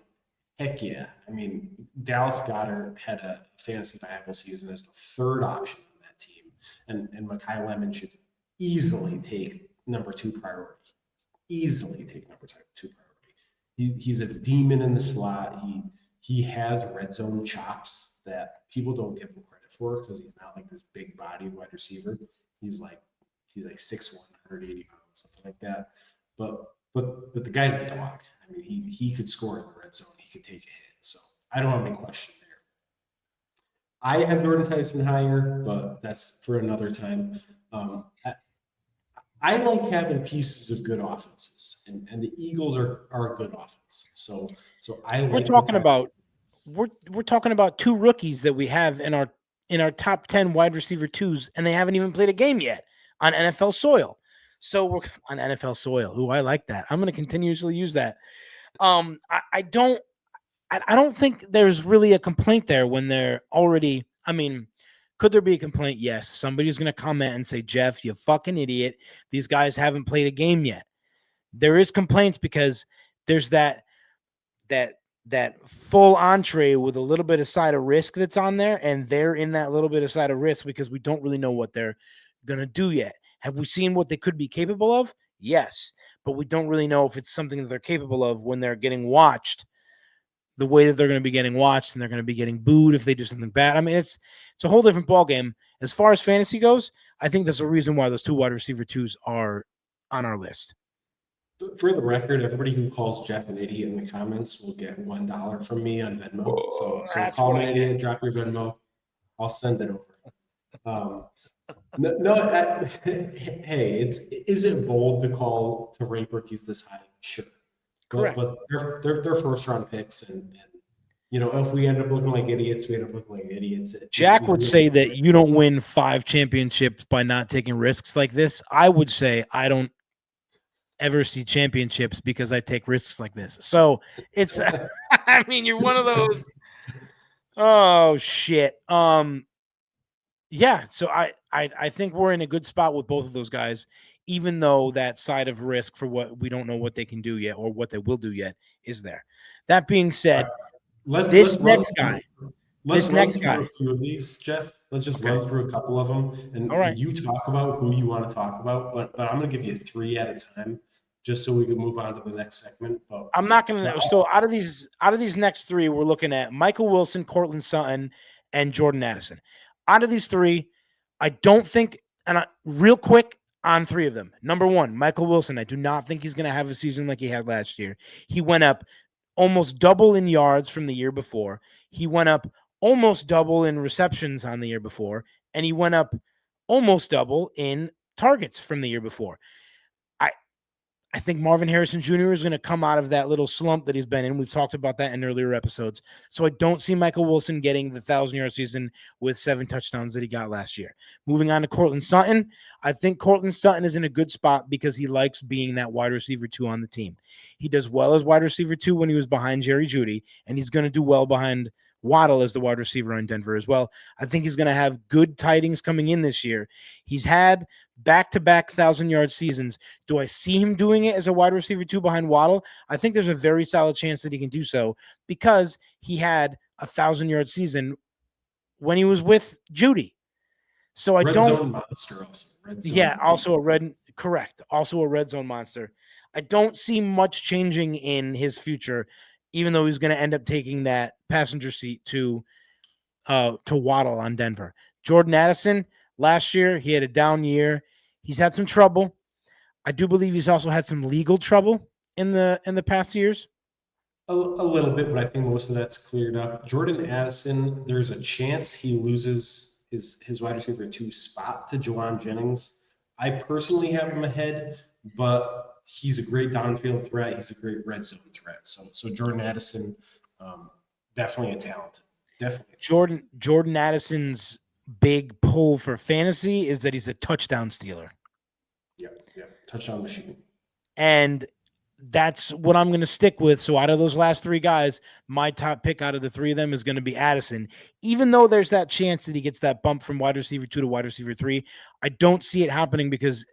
Heck yeah. I mean, Dallas Goedert had a fantasy viable season as the 3rd option on that team. And Mekhi Lemon should easily take number 2 priority. Easily take number 2 priority. He's a demon in the slot. He has red zone chops that people don't give him credit for because he's not like this big body wide receiver. He's like 6'1", 180 pounds, something like that. But the guy's a dog. I mean, he could score in the red zone. He could take a hit. So I don't have any question there. I have Jordan Tyson higher, but that's for another time. I like having pieces of good offenses, and the Eagles are a good offense. So I like. We're talking about two rookies that we have in our top 10 wide receiver twos, and they haven't even played a game yet on NFL soil. So we're on NFL soil. Ooh, I like that. I'm going to continuously use that. I don't think there's really a complaint there when they're already. I mean, could there be a complaint? Yes. Somebody's going to comment and say, Jeff, you fucking idiot. These guys haven't played a game yet. There is complaints because there's that full entree with a little bit of side of risk that's on there, and they're in that little bit of side of risk because we don't really know what they're going to do yet. Have we seen what they could be capable of? Yes, but we don't really know if it's something that they're capable of when they're getting watched the way that they're going to be getting watched, and they're going to be getting booed if they do something bad. I mean, it's a whole different ballgame. As far as fantasy goes, I think there's a reason why those two wide receiver twos are on our list. For the record, everybody who calls Jeff an idiot in the comments will get $1 from me on Venmo. So call me an idiot, drop your Venmo. I'll send it over. Hey, is it bold to rank rookies this high? Sure. Correct. But they're first round picks, and if we end up looking like idiots, we end up looking like idiots. Jack would say that you don't win 5 championships by not taking risks like this. I would say I don't ever see championships because I take risks like this. So it's, I mean, you're one of those. Oh shit. Yeah. So I think we're in a good spot with both of those guys, even though that side of risk for what we don't know what they can do yet or what they will do yet is there. That being said, this next guy. Let's run through a few of these, Jeff. Let's just run through a couple of them, and you talk about who you want to talk about. But I'm going to give you 3 at a time, just so we can move on to the next segment. But I'm not going to. So out of these next 3, we're looking at Michael Wilson, Cortland Sutton, and Jordan Addison. Out of these 3, I don't think. And real quick on 3 of them. Number 1, Michael Wilson. I do not think he's going to have a season like he had last year. He went up almost double in yards from the year before. He went up almost double in receptions on the year before, and he went up almost double in targets from the year before. I think Marvin Harrison Jr. is going to come out of that little slump that he's been in. We've talked about that in earlier episodes. So I don't see Michael Wilson getting the 1,000-yard season with 7 touchdowns that he got last year. Moving on to Cortland Sutton, I think Cortland Sutton is in a good spot because he likes being that wide receiver 2 on the team. He does well as wide receiver 2 when he was behind Jerry Jeudy, and he's going to do well behind Waddle as the wide receiver in Denver as well. I think he's going to have good tidings coming in this year. He's had back-to-back 1,000-yard seasons. Do I see him doing it as a wide receiver 2 behind Waddle? I think there's a very solid chance that he can do so because he had a 1,000-yard season when he was with Jeudy. So I don't. Zone monster also. Also a red zone monster. I don't see much changing in his future, even though he's going to end up taking that passenger seat to Waddle on Denver. Jordan Addison, last year, he had a down year. He's had some trouble. I do believe he's also had some legal trouble in the past years. A little bit, but I think most of that's cleared up. Jordan Addison, there's a chance he loses his wide receiver 2 spot to Jawan Jennings. I personally have him ahead, but he's a great downfield threat. He's a great red zone threat. So Jordan Addison, definitely a talent. Definitely. Jordan Addison's big pull for fantasy is that he's a touchdown stealer. Yeah. Touchdown machine. And that's what I'm going to stick with. So out of those last 3 guys, my top pick out of the 3 of them is going to be Addison. Even though there's that chance that he gets that bump from wide receiver 2 to wide receiver 3, I don't see it happening because,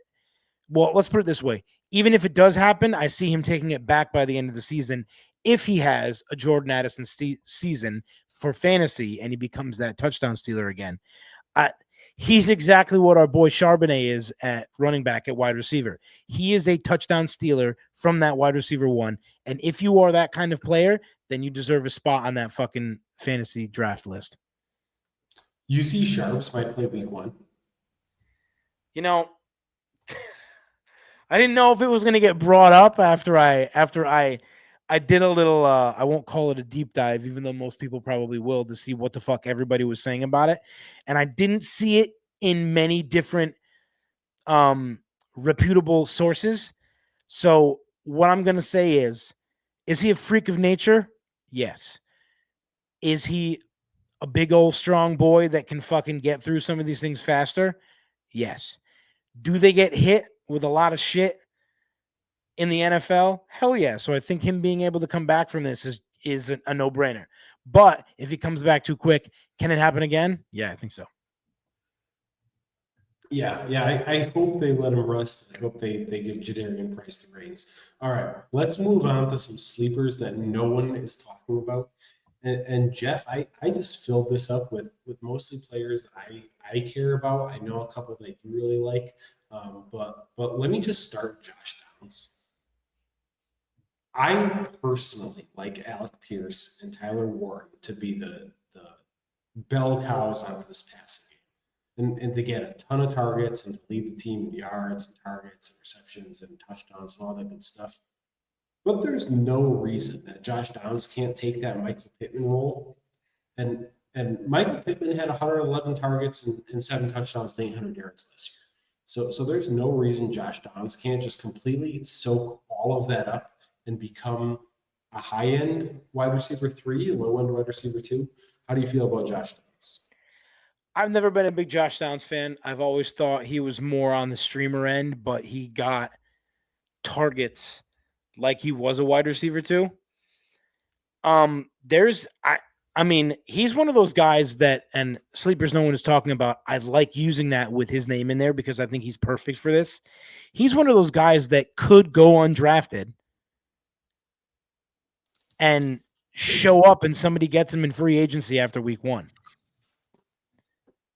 well, let's put it this way. Even if it does happen, I see him taking it back by the end of the season if he has a Jordan Addison season for fantasy and he becomes that touchdown stealer again. He's exactly what our boy Charbonnet is at running back at wide receiver. He is a touchdown stealer from that wide receiver 1. And if you are that kind of player, then you deserve a spot on that fucking fantasy draft list. UC Sharps might play week 1. You know, I didn't know if it was going to get brought up after I did a little I won't call it a deep dive, even though most people probably will, to see what the fuck everybody was saying about it. And I didn't see it in many different reputable sources. So what I'm going to say is he a freak of nature? Yes. Is he a big old strong boy that can fucking get through some of these things faster? Yes. Do they get hit with a lot of shit in the NFL? Hell yeah. So I think him being able to come back from this is a no-brainer. But if he comes back too quick, can it happen again? Yeah, I think so. Yeah, I hope they let him rest. I hope they give Jadarian Price the reins. All right, let's move on to some sleepers that no one is talking about. And Jeff, I just filled this up with mostly players that I care about. I know a couple that you really like, but let me just start Josh Downs. I personally like Alec Pierce and Tyler Warren to be the bell cows on this passing game. And to get a ton of targets and to lead the team in yards and targets and receptions and touchdowns and all that good stuff. But there's no reason that Josh Downs can't take that Michael Pittman role. And Michael Pittman had 111 targets and 7 touchdowns and 800 yards this year. So there's no reason Josh Downs can't just completely soak all of that up and become a high-end wide receiver 3, low-end wide receiver 2. How do you feel about Josh Downs? I've never been a big Josh Downs fan. I've always thought he was more on the streamer end, but he got targets like he was a wide receiver too. I mean, he's one of those guys that, and sleepers no one is talking about. I like using that with his name in there because I think he's perfect for this. He's one of those guys that could go undrafted and show up and somebody gets him in free agency after week 1.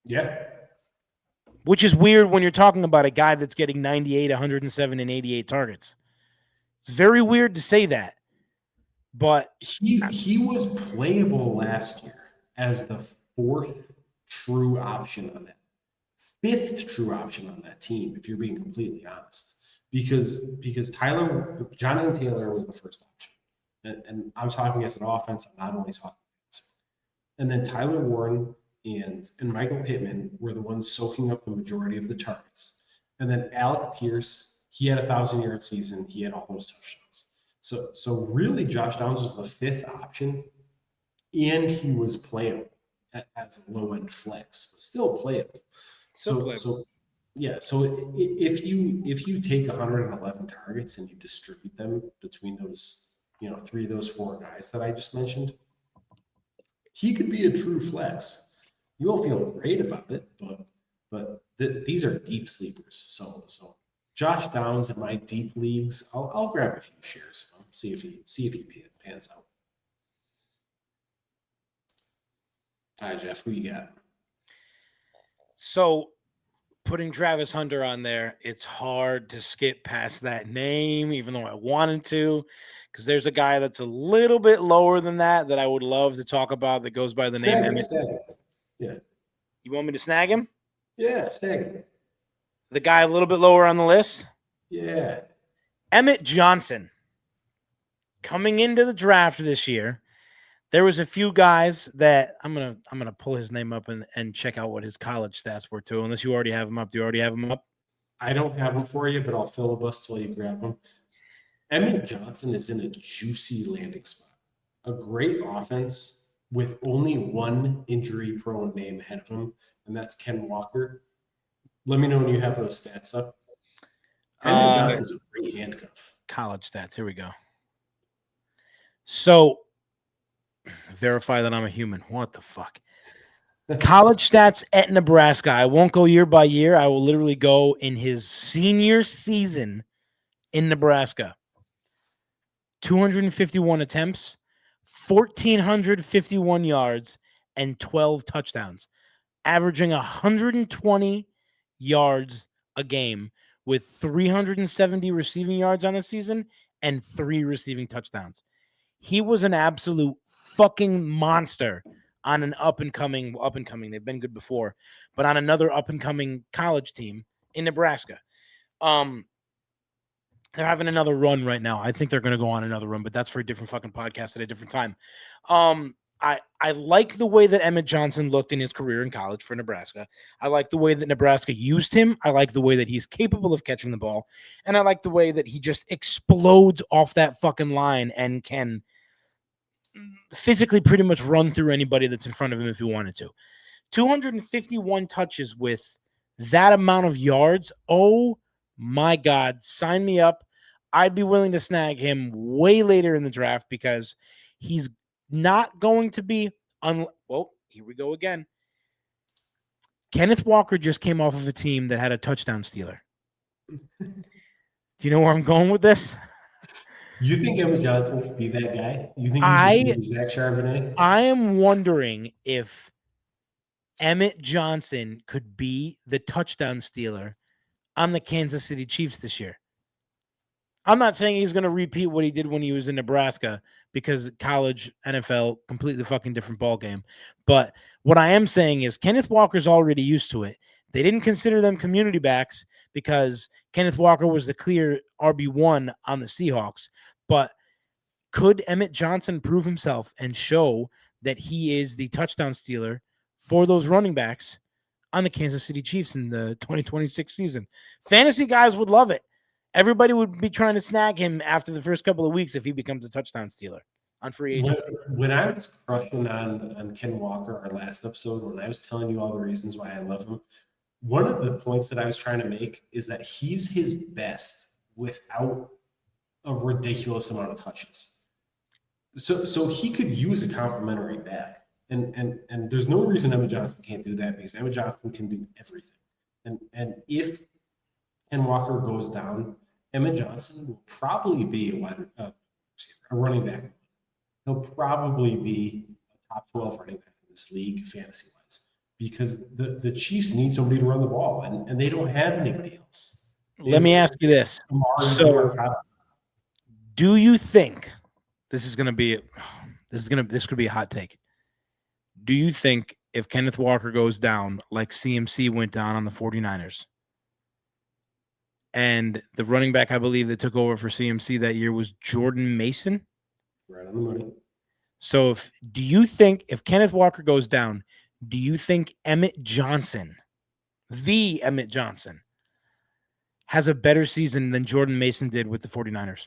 Yeah. Which is weird when you're talking about a guy that's getting 98, 107, and 88 targets. It's very weird to say that. But he was playable last year as the 4th true option on that, 5th true option on that team, if you're being completely honest. Because Jonathan Taylor was the first option. And I'm talking as an offense, I'm not only talking defense. And then Tyler Warren and Michael Pittman were the ones soaking up the majority of the targets. And then Alec Pierce, he had a 1,000-yard season. He had all those touchdowns. So really, Josh Downs was the 5th option, and he was playable as a low-end flex, but still playable. So if you take 111 targets and you distribute them between those, 3 of those 4 guys that I just mentioned, he could be a true flex. You won't feel great about it, but these are deep sleepers. So Josh Downs in my deep leagues, I'll grab a few shares of him, see if he pans out. All right, Jeff, who you got? So putting Travis Hunter on there, it's hard to skip past that name, even though I wanted to, because there's a guy that's a little bit lower than that I would love to talk about that goes by the name Emmett. Snag him. Yeah. You want me to snag him? Yeah, snag him. The guy a little bit lower on the list? Yeah. Emmett Johnson. Coming into the draft this year, there was a few guys that I'm gonna pull his name up and check out what his college stats were too. Unless you already have him up. Do you already have him up? I don't have him for you, but I'll filibust till you grab him. Emmett Johnson is in a juicy landing spot. A great offense with only one injury-prone name ahead of him, and that's Ken Walker. Let me know when you have those stats up. Emmett Johnson's a great handcuff. College stats. Here we go. So, verify that I'm a human. What the fuck? College stats at Nebraska. I won't go year by year. I will literally go in his senior season in Nebraska. 251 attempts, 1,451 yards, and 12 touchdowns, averaging 120 yards a game with 370 receiving yards on the season and 3 receiving touchdowns. He was an absolute fucking monster on an up and coming, they've been good before, but on another up and coming college team in Nebraska. They're having another run right now. I think they're going to go on another run, but that's for a different fucking podcast at a different time. I like the way that Emmett Johnson looked in his career in college for Nebraska. I like the way that Nebraska used him. I like the way that he's capable of catching the ball. And I like the way that he just explodes off that fucking line and can physically pretty much run through anybody that's in front of him if he wanted to. 251 touches with that amount of yards. Oh my God, sign me up. I'd be willing to snag him way later in the draft because he's not going to be well, here we go again. Kenneth Walker just came off of a team that had a touchdown stealer. Do you know where I'm going with this? You think Emmett Johnson could be that guy? You think he could be Zach Charbonnet? I am wondering if Emmett Johnson could be the touchdown stealer on the Kansas City Chiefs this year. I'm not saying he's going to repeat what he did when he was in Nebraska because college, NFL, completely fucking different ball game. But what I am saying is Kenneth Walker's already used to it. They didn't consider them community backs because Kenneth Walker was the clear RB1 on the Seahawks. But could Emmett Johnson prove himself and show that he is the touchdown stealer for those running backs on the Kansas City Chiefs in the 2026 season? Fantasy guys would love it. Everybody would be trying to snag him after the first couple of weeks if he becomes a touchdown stealer on free agency. When I was crushing on Ken Walker, our last episode, when I was telling you all the reasons why I love him, one of the points that I was trying to make is that he's his best without a ridiculous amount of touches. So he could use a complimentary back. And there's no reason Emmett Johnson can't do that because Emmett Johnson can do everything. And if Ken Walker goes down, Emmett Johnson will probably be a running back. He'll probably be a top 12 running back in this league, fantasy-wise, because the Chiefs need somebody to run the ball, and they don't have anybody else. Let me ask you this. So, do you think this could be a hot take? Do you think if Kenneth Walker goes down like CMC went down on the 49ers, and the running back I believe that took over for CMC that year was Jordan Mason? Right on the money. So do you think if Kenneth Walker goes down, do you think Emmett Johnson, the Emmett Johnson, has a better season than Jordan Mason did with the 49ers?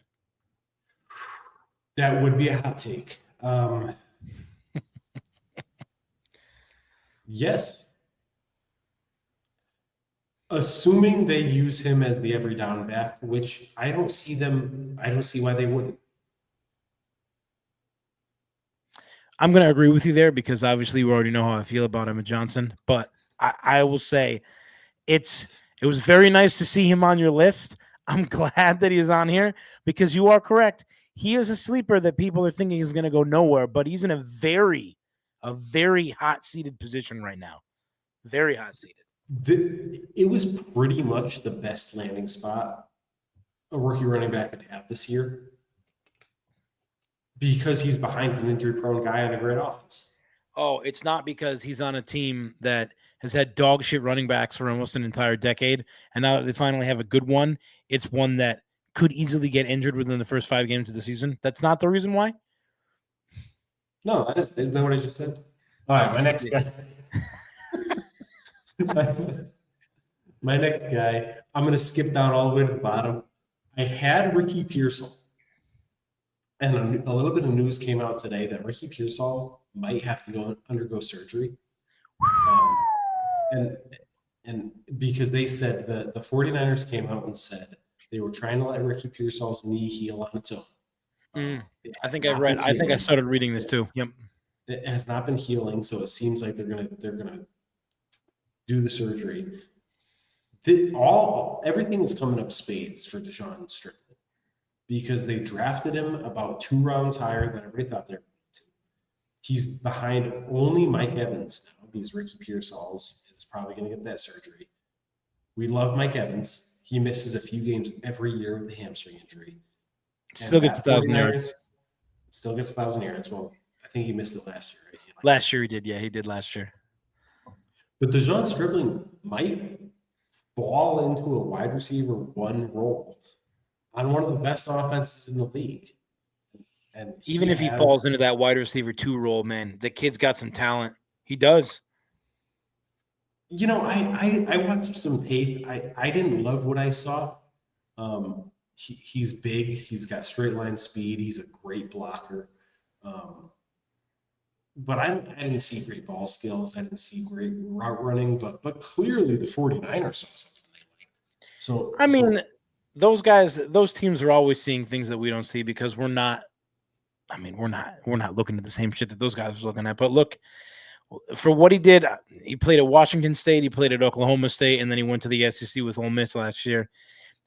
That would be a hot take. Yes. Assuming they use him as the every down back, which I don't see why they wouldn't. I'm going to agree with you there because obviously we already know how I feel about Emmett Johnson, but I will say it was very nice to see him on your list. I'm glad that he's on here because you are correct. He is a sleeper that people are thinking is going to go nowhere, but he's in a very hot-seated position right now. Very hot-seated. It was pretty much the best landing spot a rookie running back could have this year because he's behind an injury-prone guy on a great offense. Oh, it's not because he's on a team that has had dog shit running backs for almost an entire decade, and now that they finally have a good one, it's one that could easily get injured within the first 5 games of the season. That's not the reason why? No, isn't that what I just said? All right, my next guy. My next guy, I'm going to skip down all the way to the bottom. I had Ricky Pearsall. And a little bit of news came out today that Ricky Pearsall might have to undergo surgery. And because they said the 49ers came out and said they were trying to let Ricky Pearsall's knee heal on its own. I think I started reading this too. Yep. It has not been healing, so it seems like they're gonna do the surgery. Everything is coming up spades for Deshaun Strickland because they drafted him about 2 rounds higher than everybody thought they were going to. He's behind only Mike Evans now because Ricky Pearsall is probably going to get that surgery. We love Mike Evans. He misses a few games every year with a hamstring injury. Still gets 1,000 yards. Still gets 1,000 yards. Well, I think he missed it last year, right? Last year he did. Yeah, he did last year. But DeJon Stribling might fall into a wide receiver one role on one of the best offenses in the league. And Even if he falls into that wide receiver 2 role, man, the kid's got some talent. He does. I watched some tape. I didn't love what I saw. He's big. He's got straight line speed. He's a great blocker. But I didn't see great ball skills. I didn't see great route running. But clearly the 49ers saw something they liked. So I mean, those guys, those teams are always seeing things that we don't see because we're not. I mean, we're not looking at the same shit that those guys are looking at. But look, for what he did, he played at Washington State, he played at Oklahoma State, and then he went to the SEC with Ole Miss last year.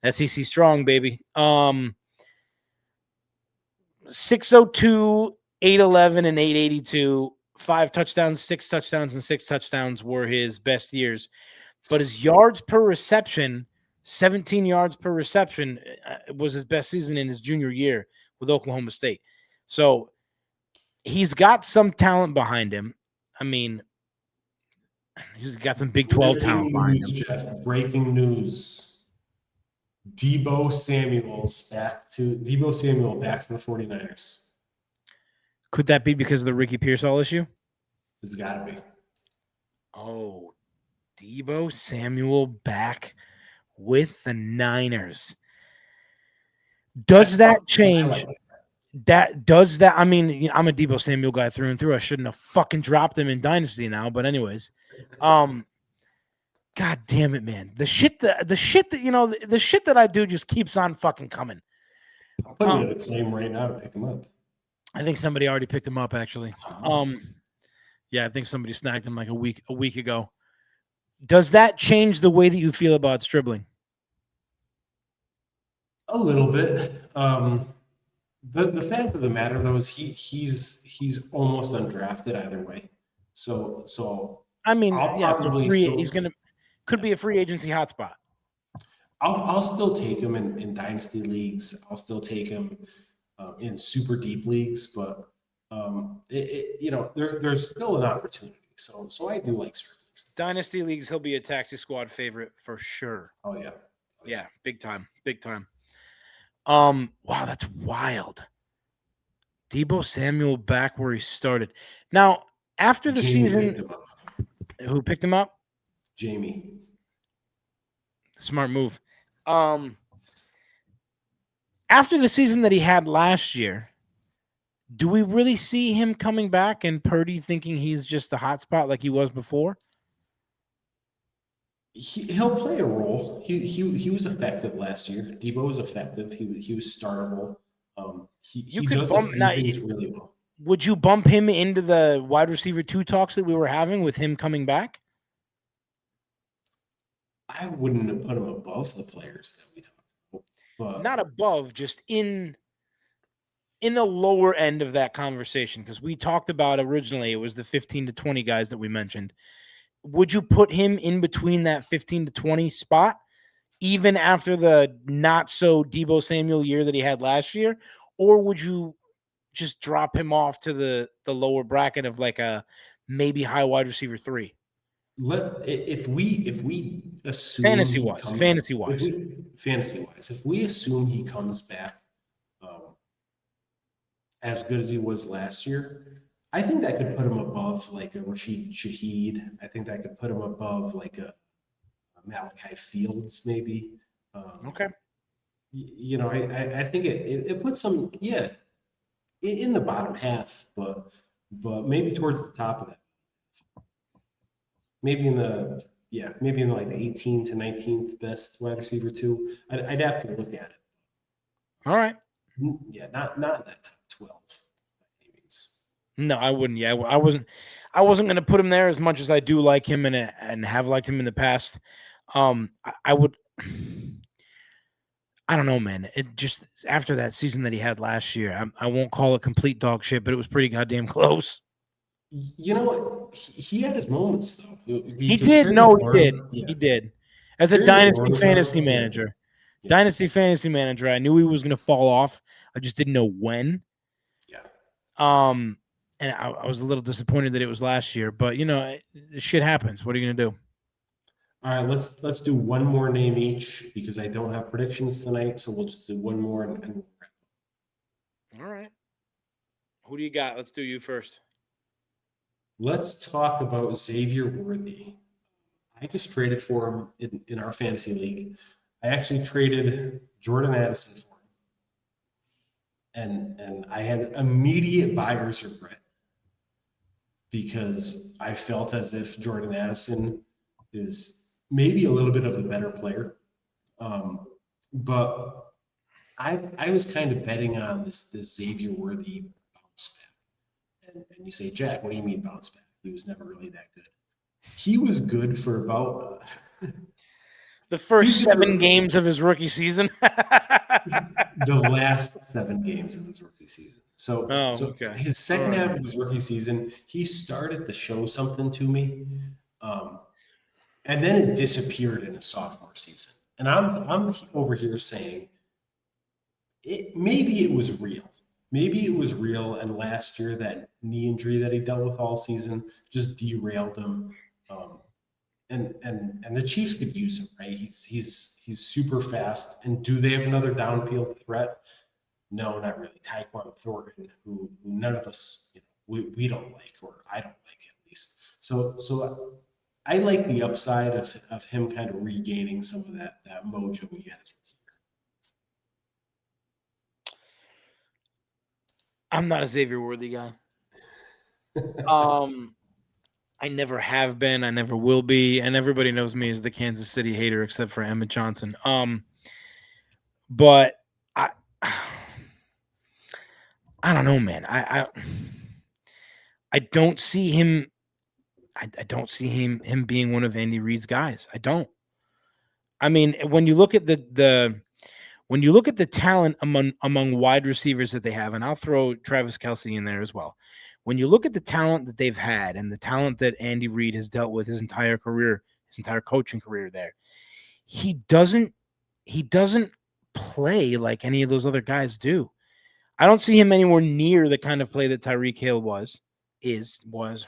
SEC strong, baby. 602, 811, and 882. 5 touchdowns, 6 touchdowns, and 6 touchdowns were his best years. But his yards per reception, 17 yards per reception, was his best season in his junior year with Oklahoma State. So he's got some talent behind him. I mean, he's got some Big 12 talent behind him. Jeff, breaking news. Deebo Samuel back to the 49ers. Could that be because of the Ricky Pearsall issue? It's got to be. Oh, Deebo Samuel back with the Niners. Does that change? I mean, I'm a Deebo Samuel guy through and through. I shouldn't have fucking dropped him in Dynasty now, but anyways, God damn it, man. The shit that I do just keeps on fucking coming. I'll put him in a claim right now to pick him up. I think somebody already picked him up actually. Yeah, I think somebody snagged him like a week ago. Does that change the way that you feel about Stribling? A little bit. The fact of the matter though is he's almost undrafted either way. So I mean, could be a free agency hotspot. I'll still take him in dynasty leagues. I'll still take him in super deep leagues, but there's still an opportunity. So I do like Stribling. Dynasty leagues, he'll be a taxi squad favorite for sure. Oh yeah. Yeah, big time. Wow, that's wild. Deebo Samuel back where he started. Now, after the season, who picked him up? Jamie. Smart move. After the season that he had last year, do we really see him coming back and Purdy thinking he's just a hot spot like he was before? He'll play a role. He was effective last year. Deebo was effective. He was startable. He does a few things really well. Would you bump him into the wide receiver 2 talks that we were having with him coming back? I wouldn't have put him above the players that we talked about. But not above, just in the lower end of that conversation, because we talked about originally it was the 15 to 20 guys that we mentioned. Would you put him in between that 15 to 20 spot, even after the not so Deebo Samuel year that he had last year? Or would you just drop him off to the lower bracket of like a maybe high wide receiver 3? If we assume fantasy wise, if we assume he comes back as good as he was last year, I think that could put him above like a Rashid Shaheed. I think that could put him above like a Malachi Fields, maybe. Okay. I think it puts him, in the bottom half, but maybe towards the top of that. Maybe in the like the 18th to 19th best wide receiver 2. I'd have to look at it. All right. Yeah, not in that top 12. No, I wouldn't. Yeah, I wasn't going to put him there as much as I do like him and have liked him in the past. I would. I don't know, man. It just after that season that he had last year, I won't call it complete dog shit, but it was pretty goddamn close. You know what? He had his moments though. He did. No, he did. Yeah. He did. As a dynasty fantasy manager, fantasy manager, I knew he was going to fall off. I just didn't know when. Yeah. And I was a little disappointed that it was last year, but shit happens. What are you gonna do? All right, let's do one more name each because I don't have predictions tonight, so we'll just do one more and All right. Who do you got? Let's do you first. let's talk about Xavier Worthy. I just traded for him in our fantasy league. I actually traded Jordan Addison for him, and I had immediate buyer's regret because I felt as if Jordan Addison is maybe a little bit of a better player. But I was kind of betting on this Xavier Worthy bounce back. And you say, Jack, what do you mean bounce back? He was never really that good. He was good for about the first 7 for, games of his rookie season. the last 7 games of his rookie season. So, okay. His second half of his rookie season, he started to show something to me, and then it disappeared in his sophomore season. And I'm over here saying, maybe it was real. Maybe it was real, and last year that knee injury that he dealt with all season just derailed him. And the Chiefs could use him, right? He's super fast. And do they have another downfield threat? No, not really. Tyquan Thornton, who none of us, we don't like, or I don't like at least. So I like the upside of him kind of regaining some of that mojo he had. I'm not a Xavier Worthy guy. I never have been. I never will be. And everybody knows me as the Kansas City hater, except for Emmett Johnson. But I don't know, man. I don't see him. I don't see him being one of Andy Reid's guys. I don't. I mean, when you look at the talent among wide receivers that they have, and I'll throw Travis Kelce in there as well. When you look at the talent that they've had and the talent that Andy Reid has dealt with his entire career, his entire coaching career there, he doesn't play like any of those other guys do. I don't see him anywhere near the kind of play that Tyreek Hill was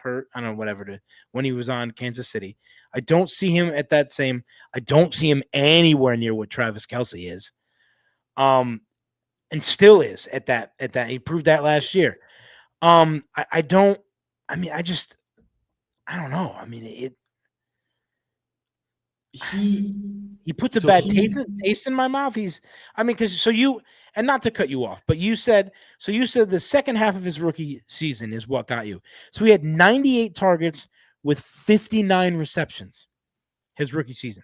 hurt. I don't know, whatever, when he was on Kansas City. I don't see him at that same. I don't see him anywhere near what Travis Kelce is. And still is at that. He proved that last year. I don't know. I mean, he puts a bad taste in my mouth. And not to cut you off, but you said the second half of his rookie season is what got you. So he had 98 targets with 59 receptions his rookie season.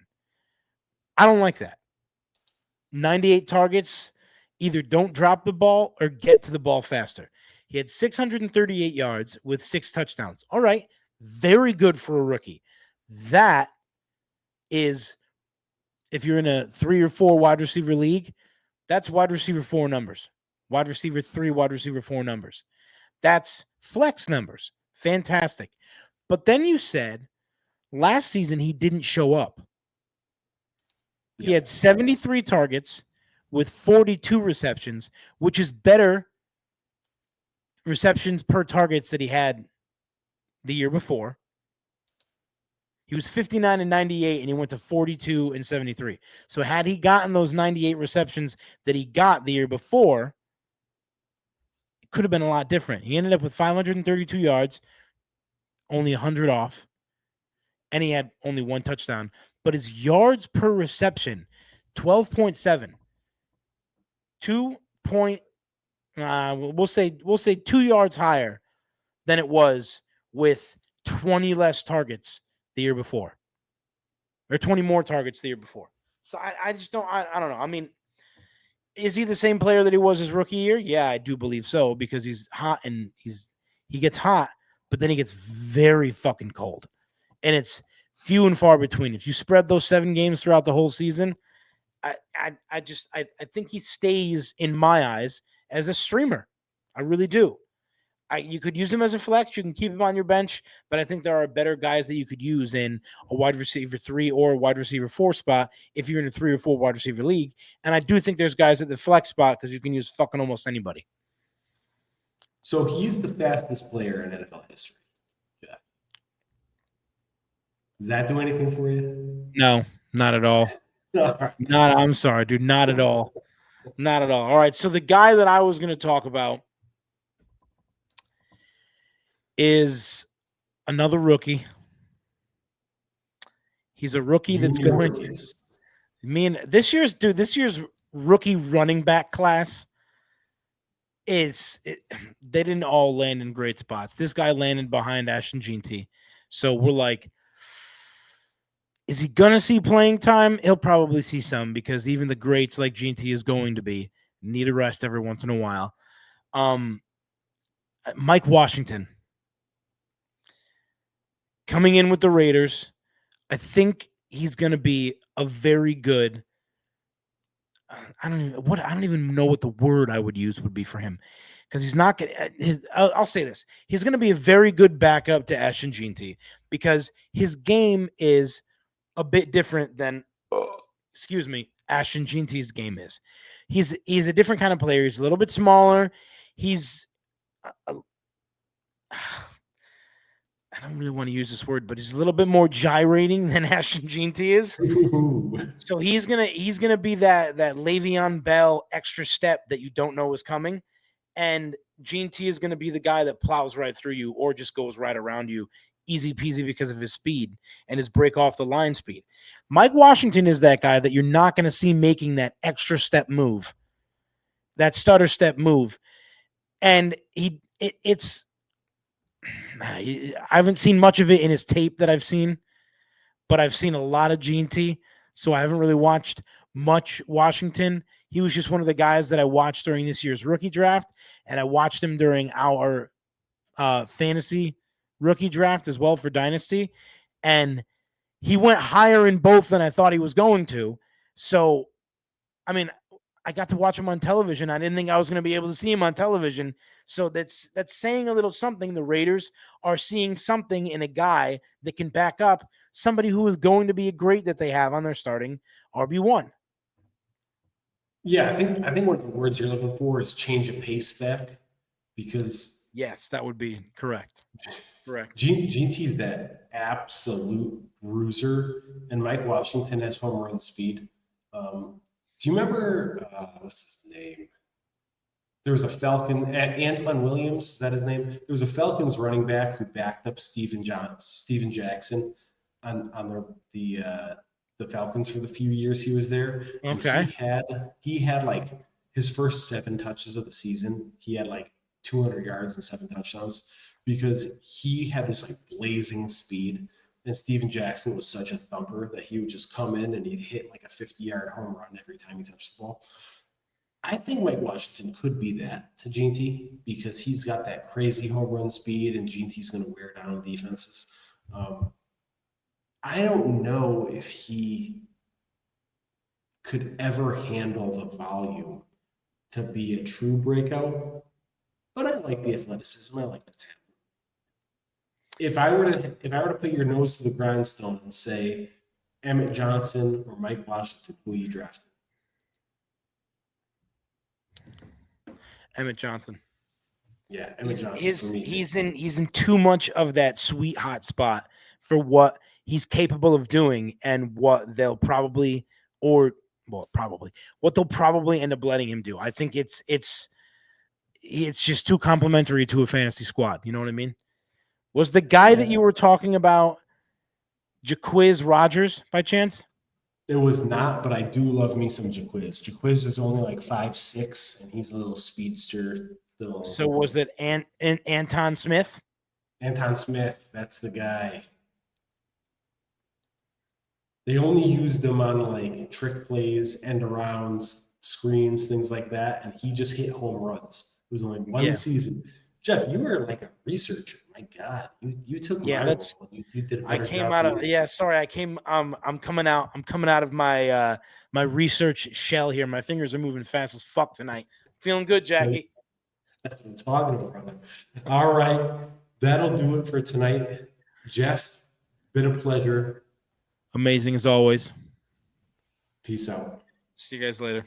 I don't like that. 98 targets, either don't drop the ball or get to the ball faster. He had 638 yards with 6 touchdowns. All right, very good for a rookie. That is, if you're in a 3 or 4 wide receiver league, that's wide receiver 4 numbers. Wide receiver 3, wide receiver 4 numbers. That's flex numbers. Fantastic. But then you said last season he didn't show up. He had 73 targets with 42 receptions, which is better receptions per targets that he had the year before. He was 59 and 98, and he went to 42 and 73. So had he gotten those 98 receptions that he got the year before, it could have been a lot different. He ended up with 532 yards, only 100 off, and he had only 1 touchdown. But his yards per reception, 12.7. we'll say 2 yards higher than it was with 20 less targets the year before, or 20 more targets the year before. So I just don't. I don't know. I mean, is he the same player that he was his rookie year? Yeah, I do believe so, because he's hot and he gets hot, but then he gets very fucking cold, and it's few and far between. If you spread those 7 games throughout the whole season, I think he stays in my eyes as a streamer. I really do. You could use him as a flex. You can keep him on your bench, but I think there are better guys that you could use in a wide receiver 3 or a wide receiver 4 spot if you're in a 3 or 4 wide receiver league. And I do think there's guys at the flex spot because you can use fucking almost anybody. So he's the fastest player in NFL history. Jeff. Does that do anything for you? No, not at all. All right. I'm sorry, dude. Not at all. Not at all. All right. So the guy that I was going to talk about is another rookie. He's a rookie that's Junior going. rookies. This year's rookie running back class they didn't all land in great spots. This guy landed behind Ashton Jeanty. So we're like, is he going to see playing time? He'll probably see some because even the greats like Jeanty is going to need a rest every once in a while. Mike Washington coming in with the Raiders. I think he's going to be a very good. I don't even know what the word I would use would be for him, because he's not going to. I'll say this: he's going to be a very good backup to Ashton Jeanty because his game is a bit different than, Ashton Jeanty's game is. He's a different kind of player. He's a little bit smaller. He's I don't really want to use this word, but he's a little bit more gyrating than Ashton Jeanty is. So he's gonna be that Le'Veon Bell extra step that you don't know is coming, and Jeanty is gonna be the guy that plows right through you or just goes right around you, easy peasy, because of his speed and his break off the line speed. Mike Washington is that guy that you're not gonna see making that extra step move, that stutter step move, and it's. I haven't seen much of it in his tape that I've seen, but I've seen a lot of Jeanty, so I haven't really watched much Washington. He was just one of the guys that I watched during this year's rookie draft, and I watched him during our fantasy rookie draft as well for Dynasty, and he went higher in both than I thought he was going to. So, I mean, I got to watch him on television. I didn't think I was going to be able to see him on television. So that's saying a little something. The Raiders are seeing something in a guy that can back up somebody who is going to be a great that they have on their starting RB1. Yeah, I think one of the words you're looking for is change of pace back, because yes, that would be correct. Correct. GT's that absolute bruiser, and Mike Washington has home run speed. Do you remember what's his name? There was a Falcon, Antoine Williams, is that his name? There was a Falcons running back who backed up Steven Jackson on the Falcons for the few years he was there. Okay. And he had like his first 7 touches of the season, he had like 200 yards and 7 touchdowns because he had this like blazing speed. And Steven Jackson was such a thumper that he would just come in and he'd hit like a 50-yard home run every time he touched the ball. I think Mike Washington could be that to Jeanty because he's got that crazy home run speed, and Jeanty's going to wear down defenses. I don't know if he could ever handle the volume to be a true breakout, but I like the athleticism. I like the talent. If I were to put your nose to the grindstone and say Emmett Johnson or Mike Washington, who you drafted? Emmett Johnson. Yeah, Emmett Johnson for me too. He's in too much of that sweet hot spot for what he's capable of doing and what they'll probably end up letting him do. I think it's just too complimentary to a fantasy squad. You know what I mean? Was the guy that you were talking about Jaquiz Rogers by chance? It was not, but I do love me some Jaquiz. Jaquiz is only like 5'6", and he's a little speedster. So was it Anton Smith? Anton Smith, that's the guy. They only used him on like trick plays, end arounds, screens, things like that, and he just hit home runs. It was only one season. Jeff, you were like a researcher. My God, you took my role. You did a better job. I'm coming out of my my research shell here. My fingers are moving fast as fuck tonight. Feeling good, Jackie. That's what I'm talking about, brother. All right, that'll do it for tonight. Jeff, been a pleasure. Amazing as always. Peace out. See you guys later.